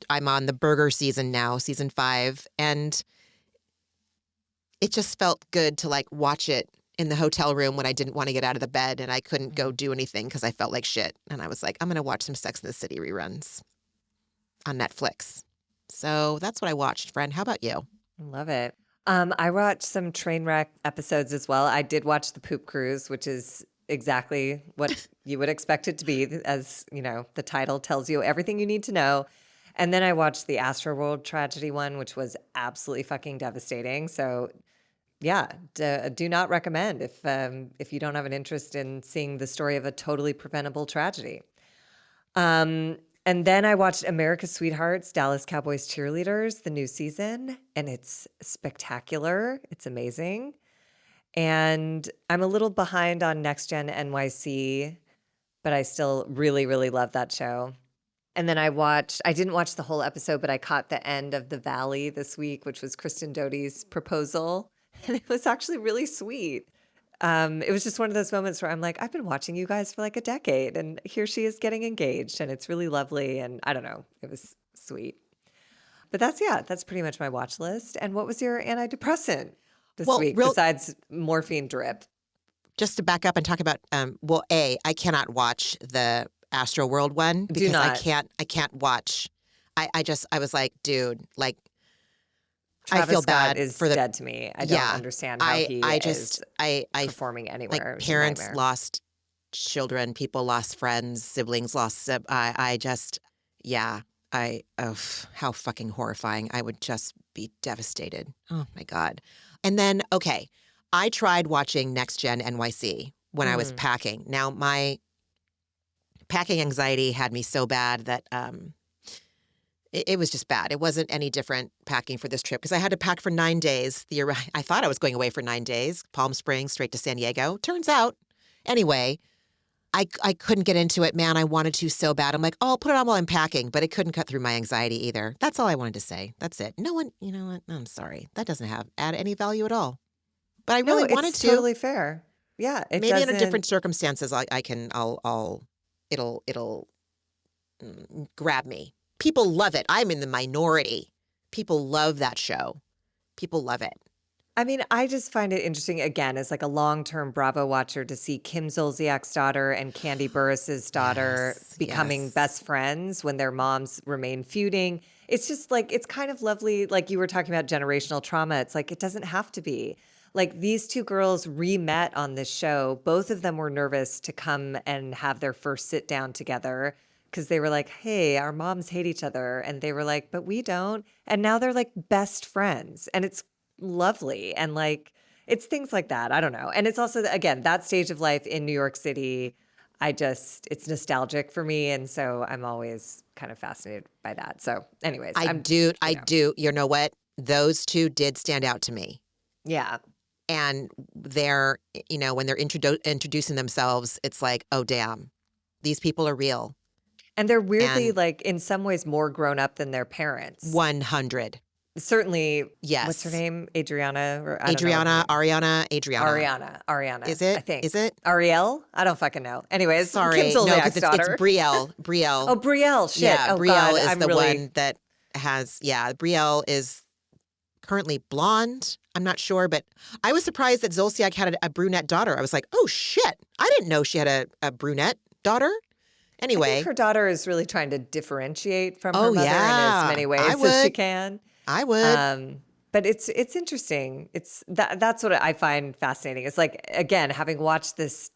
Speaker 3: I'm on the burger season now, season 5. And it just felt good to like watch it in the hotel room when I didn't want to get out of the bed and I couldn't go do anything because I felt like shit. And I was like, I'm going to watch some Sex and the City reruns on Netflix. So that's what I watched, friend. How about you?
Speaker 1: Love it. I watched some train wreck episodes as well. I did watch the Poop Cruise, which is exactly what you would expect it to be, as you know, the title tells you everything you need to know. And then I watched the Astroworld tragedy one, which was absolutely fucking devastating. So yeah, do not recommend if you don't have an interest in seeing the story of a totally preventable tragedy. And then I watched America's Sweethearts, Dallas Cowboys Cheerleaders, the new season, and it's spectacular. It's amazing. And I'm a little behind on Next Gen NYC, but I still really, really love that show. And then I didn't watch the whole episode, but I caught the end of The Valley this week, which was Kristen Doute's proposal. And it was actually really sweet. It was just one of those moments where I'm like, I've been watching you guys for like a decade, and here she is getting engaged, and it's really lovely. And I don't know, it was sweet. But that's pretty much my watch list. And what was your antidepressant this week besides morphine drip?
Speaker 3: Just to back up and talk about, I cannot watch the Astro World one because I can't watch. I was like, dude, like,
Speaker 1: Travis
Speaker 3: I feel
Speaker 1: Scott
Speaker 3: bad
Speaker 1: is
Speaker 3: for the
Speaker 1: dead to me. I don't understand how he is performing anywhere.
Speaker 3: Like, parents lost children, people lost friends, siblings lost. How fucking horrifying! I would just be devastated. Oh my God. And then I tried watching Next Gen NYC when I was packing. Now my packing anxiety had me so bad that it was just bad. It wasn't any different packing for this trip because I had to pack for 9 days. I thought I was going away for 9 days, Palm Springs straight to San Diego. Turns out, anyway, I couldn't get into it, man. I wanted to so bad. I'm like, oh, I'll put it on while I'm packing, but it couldn't cut through my anxiety either. That's all I wanted to say. That's it. No one, you know what? I'm sorry. That doesn't add any value at all. But I really wanted to.
Speaker 1: Totally fair. Yeah,
Speaker 3: maybe under different circumstances, it'll grab me. People love it. I'm in the minority. People love that show. People love it.
Speaker 1: I mean, I just find it interesting, again, as like a long-term Bravo watcher to see Kim Zolciak's daughter and Candy Burris's daughter becoming best friends when their moms remain feuding. It's just like, it's kind of lovely. Like you were talking about generational trauma. It's like, it doesn't have to be. Like these two girls re-met on this show. Both of them were nervous to come and have their first sit down together because they were like, hey, our moms hate each other. And they were like, but we don't. And now they're like best friends. And it's lovely. And like, it's things like that. I don't know. And it's also, again, that stage of life in New York City, it's nostalgic for me. And so I'm always kind of fascinated by that. So anyways.
Speaker 3: I do. You know what? Those two did stand out to me.
Speaker 1: Yeah.
Speaker 3: And they're, when they're introducing themselves, it's like, oh, damn, these people are real.
Speaker 1: And they're weirdly, like, in some ways more grown up than their parents.
Speaker 3: 100.
Speaker 1: Certainly.
Speaker 3: Yes.
Speaker 1: What's her name? Ariana.
Speaker 3: Ariana.
Speaker 1: Is
Speaker 3: it?
Speaker 1: I think.
Speaker 3: Is it?
Speaker 1: Ariel? I don't fucking know. Anyways.
Speaker 3: Sorry.
Speaker 1: Kim Zolciak's
Speaker 3: it's Brielle.
Speaker 1: Oh, Brielle. Shit.
Speaker 3: Yeah,
Speaker 1: oh,
Speaker 3: Brielle
Speaker 1: God.
Speaker 3: is the one that has, Brielle is currently blonde. I'm not sure, but I was surprised that Zolciak had a brunette daughter. I was like, oh, shit. I didn't know she had a brunette daughter. Anyway.
Speaker 1: I think her daughter is really trying to differentiate from her mother in as many ways as she can.
Speaker 3: I would.
Speaker 1: But it's interesting. That's what I find fascinating. It's like, again, having watched this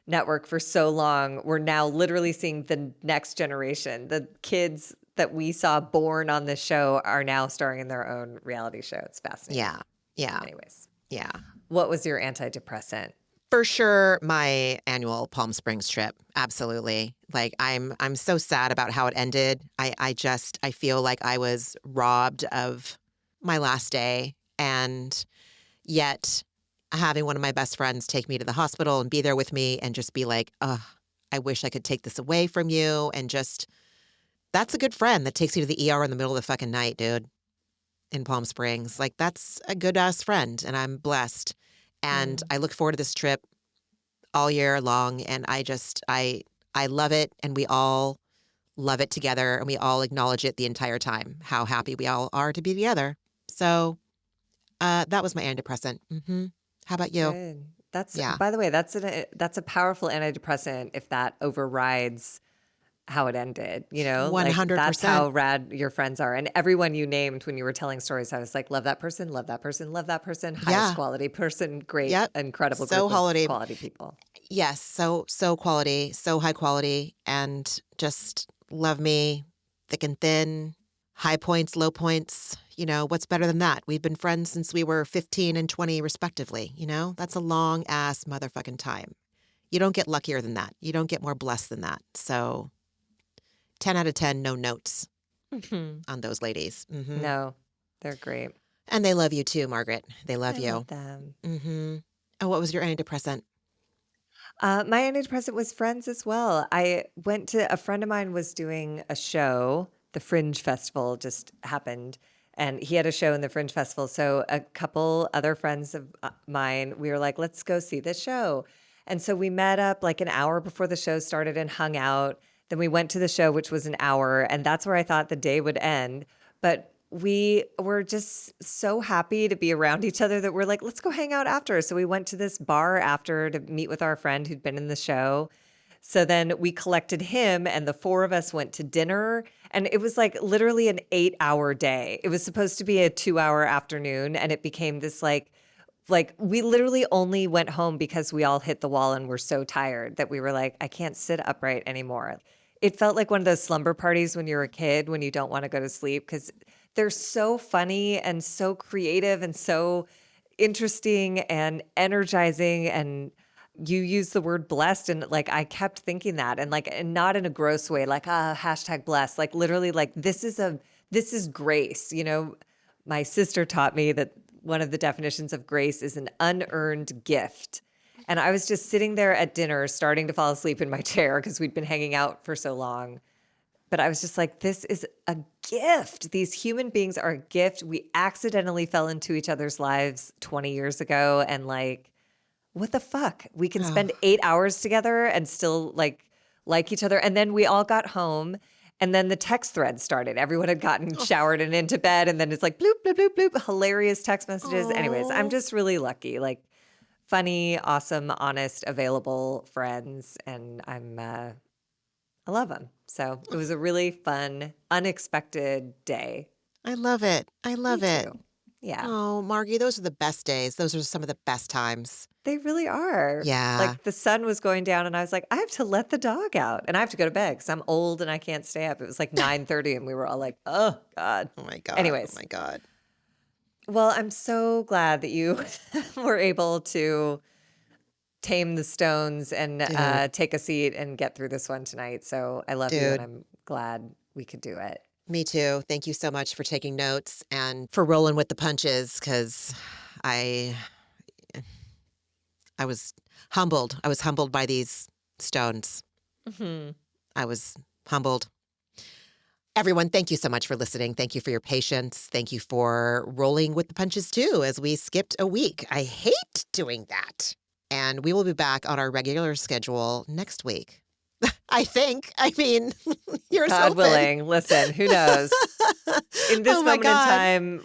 Speaker 1: network for so long, we're now literally seeing the next generation. The kids that we saw born on this show are now starring in their own reality show. It's fascinating.
Speaker 3: Yeah.
Speaker 1: Anyways.
Speaker 3: Yeah.
Speaker 1: What was your antidepressant?
Speaker 3: For sure, my annual Palm Springs trip. Absolutely. Like I'm so sad about how it ended. I feel like I was robbed of my last day, and yet having one of my best friends take me to the hospital and be there with me and just be like, I I wish I could take this away from you. And just, that's a good friend that takes you to the ER in the middle of the fucking night, dude, in Palm Springs. Like, that's a good ass friend. And I'm blessed. And I look forward to this trip all year long. And I love it. And we all love it together. And we all acknowledge it the entire time, how happy we all are to be together. So that was my antidepressant. How about you?
Speaker 1: Good. That's,
Speaker 3: Yeah.
Speaker 1: by the way, that's a powerful antidepressant if that overrides how it ended, you know? Like, that's
Speaker 3: 100%.
Speaker 1: how rad your friends are. And everyone you named when you were telling stories, I was like, love that person, love that person, love that person, highest
Speaker 3: Yeah.
Speaker 1: quality person, great,
Speaker 3: Yep.
Speaker 1: incredible
Speaker 3: So
Speaker 1: group of
Speaker 3: holiday.
Speaker 1: quality people.
Speaker 3: Yes. So quality, so high quality, and just love me thick and thin, high points, low points. You know, what's better than that? We've been friends since we were 15 and 20 respectively. You know, that's a long ass motherfucking time. You don't get luckier than that. You don't get more blessed than that. So 10 out of 10, no notes on those ladies.
Speaker 1: No, they're great.
Speaker 3: And they love you too, Margaret. They love
Speaker 1: I
Speaker 3: you.
Speaker 1: love them.
Speaker 3: Oh, what was your antidepressant?
Speaker 1: My antidepressant was Friends as well. I went to a friend of mine was doing a show. The Fringe Festival just happened, and he had a show in the Fringe Festival. So a couple other friends of mine, we were like, let's go see this show. And so we met up like an hour before the show started and hung out. Then we went to the show, which was an hour, and that's where I thought the day would end. But we were just so happy to be around each other that we're like, let's go hang out after. So we went to this bar after to meet with our friend who'd been in the show. So then we collected him and the four of us went to dinner. And it was like literally an 8-hour day. It was supposed to be a 2-hour afternoon. And it became this like we literally only went home because we all hit the wall and were so tired that we were like, I can't sit upright anymore. It felt like one of those slumber parties when you're a kid when you don't want to go to sleep because they're so funny and so creative and so interesting and energizing. And you use the word blessed. And like, I kept thinking that and not in a gross way, like, hashtag blessed, like literally like, this is grace. You know, my sister taught me that one of the definitions of grace is an unearned gift. And I was just sitting there at dinner, starting to fall asleep in my chair because we'd been hanging out for so long. But I was just like, this is a gift. These human beings are a gift. We accidentally fell into each other's lives 20 years ago. And like, what the fuck? We can spend 8 hours together and still like each other. And then we all got home. And then the text thread started. Everyone had gotten showered and into bed. And then it's like, bloop, bloop, bloop, bloop, hilarious text messages. Anyways, I'm just really lucky. Like, funny, awesome, honest, available friends. And I love them. So it was a really fun, unexpected day.
Speaker 3: I love it. I love
Speaker 1: Me
Speaker 3: it.
Speaker 1: too. Yeah,
Speaker 3: Oh, Margie, those are the best days. Those are some of the best times.
Speaker 1: they really are.
Speaker 3: Yeah.
Speaker 1: Like the sun was going down and I was like, I have to let the dog out and I have to go to bed because I'm old and I can't stay up. It was like 9:30 and we were all like, oh God.
Speaker 3: Oh my God.
Speaker 1: Anyways.
Speaker 3: Oh my God.
Speaker 1: Well, I'm so glad that you were able to tame the stones and take a seat and get through this one tonight. So I love you and
Speaker 3: Dude.
Speaker 1: I'm glad we could do it.
Speaker 3: Me too. Thank you so much for taking notes and for rolling with the punches because I was humbled. I was humbled by these stones. I was humbled. Everyone, thank you so much for listening. Thank you for your patience. Thank you for rolling with the punches too as we skipped a week. I hate doing that. And we will be back on our regular schedule next week. I think. I mean, here's
Speaker 1: God
Speaker 3: hoping.
Speaker 1: willing. Listen, who knows? In this
Speaker 3: Oh my
Speaker 1: moment in
Speaker 3: God.
Speaker 1: time,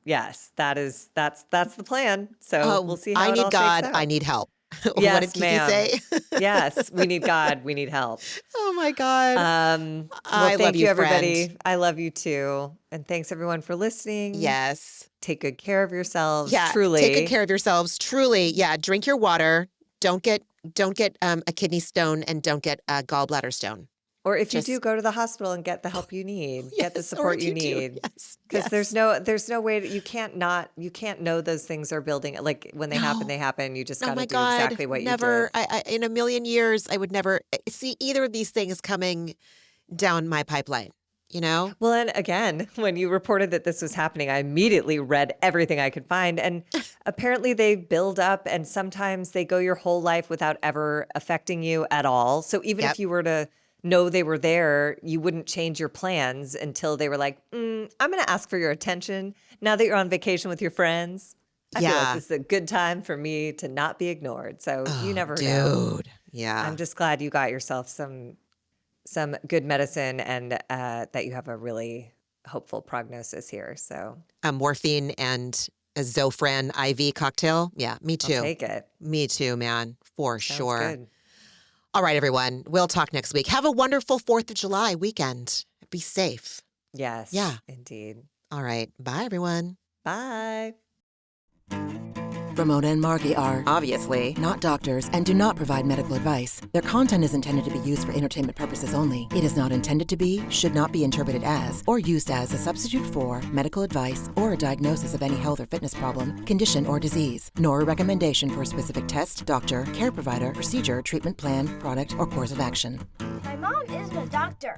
Speaker 1: that's the plan. So we'll see how
Speaker 3: I
Speaker 1: it
Speaker 3: need
Speaker 1: all
Speaker 3: God.
Speaker 1: shakes out.
Speaker 3: I need help. What
Speaker 1: Yes,
Speaker 3: did Kiki
Speaker 1: ma'am.
Speaker 3: say?
Speaker 1: Yes, we need God. We need help.
Speaker 3: Oh my God.
Speaker 1: Well,
Speaker 3: I
Speaker 1: thank
Speaker 3: love
Speaker 1: you,
Speaker 3: you,
Speaker 1: everybody.
Speaker 3: friend.
Speaker 1: I love you too. And thanks everyone for listening.
Speaker 3: Yes.
Speaker 1: Take good care of yourselves.
Speaker 3: Yeah.
Speaker 1: Truly.
Speaker 3: Take good care of yourselves. Truly. Yeah. Drink your water. Don't get a kidney stone and don't get a gallbladder stone.
Speaker 1: Or if you
Speaker 3: Just-
Speaker 1: do, go to the hospital and get the help you need. Get the
Speaker 3: Yes, or
Speaker 1: support
Speaker 3: if
Speaker 1: you
Speaker 3: do,
Speaker 1: need.
Speaker 3: Yes.
Speaker 1: Because
Speaker 3: yes.
Speaker 1: there's no way that you can't know those things are building. Like when they happen,
Speaker 3: No.
Speaker 1: they happen. You just
Speaker 3: Oh
Speaker 1: got to
Speaker 3: my
Speaker 1: do
Speaker 3: God.
Speaker 1: exactly what
Speaker 3: Never.
Speaker 1: you did.
Speaker 3: I in a million years, I would never see either of these things coming down my pipeline. you know?
Speaker 1: Well, and again, when you reported that this was happening, I immediately read everything I could find. And apparently they build up and sometimes they go your whole life without ever affecting you at all. So even
Speaker 3: Yep.
Speaker 1: if you were to know they were there, you wouldn't change your plans until they were like, I'm going to ask for your attention now that you're on vacation with your friends. I feel like
Speaker 3: Yeah.
Speaker 1: this is a good time for me to not be ignored. So you
Speaker 3: Oh,
Speaker 1: never know.
Speaker 3: dude. Yeah.
Speaker 1: I'm just glad you got yourself some good medicine and that you have a really hopeful prognosis here. So
Speaker 3: A morphine and a Zofran IV cocktail. Yeah, me
Speaker 1: I'll
Speaker 3: too.
Speaker 1: take it.
Speaker 3: Me too, man. For
Speaker 1: Sounds
Speaker 3: sure.
Speaker 1: good.
Speaker 3: All right, everyone. We'll talk next week. Have a wonderful 4th of July weekend. Be safe.
Speaker 1: Yes,
Speaker 3: Yeah.
Speaker 1: indeed.
Speaker 3: All right. Bye, everyone.
Speaker 1: Bye.
Speaker 2: Ramona and Margie are obviously not doctors and do not provide medical advice. Their content is intended to be used for entertainment purposes only. It is not intended to be, should not be interpreted as, or used as a substitute for medical advice or a diagnosis of any health or fitness problem, condition, or disease, nor a recommendation for a specific test, doctor, care provider, procedure, treatment plan, product, or course of action.
Speaker 4: My mom isn't a doctor.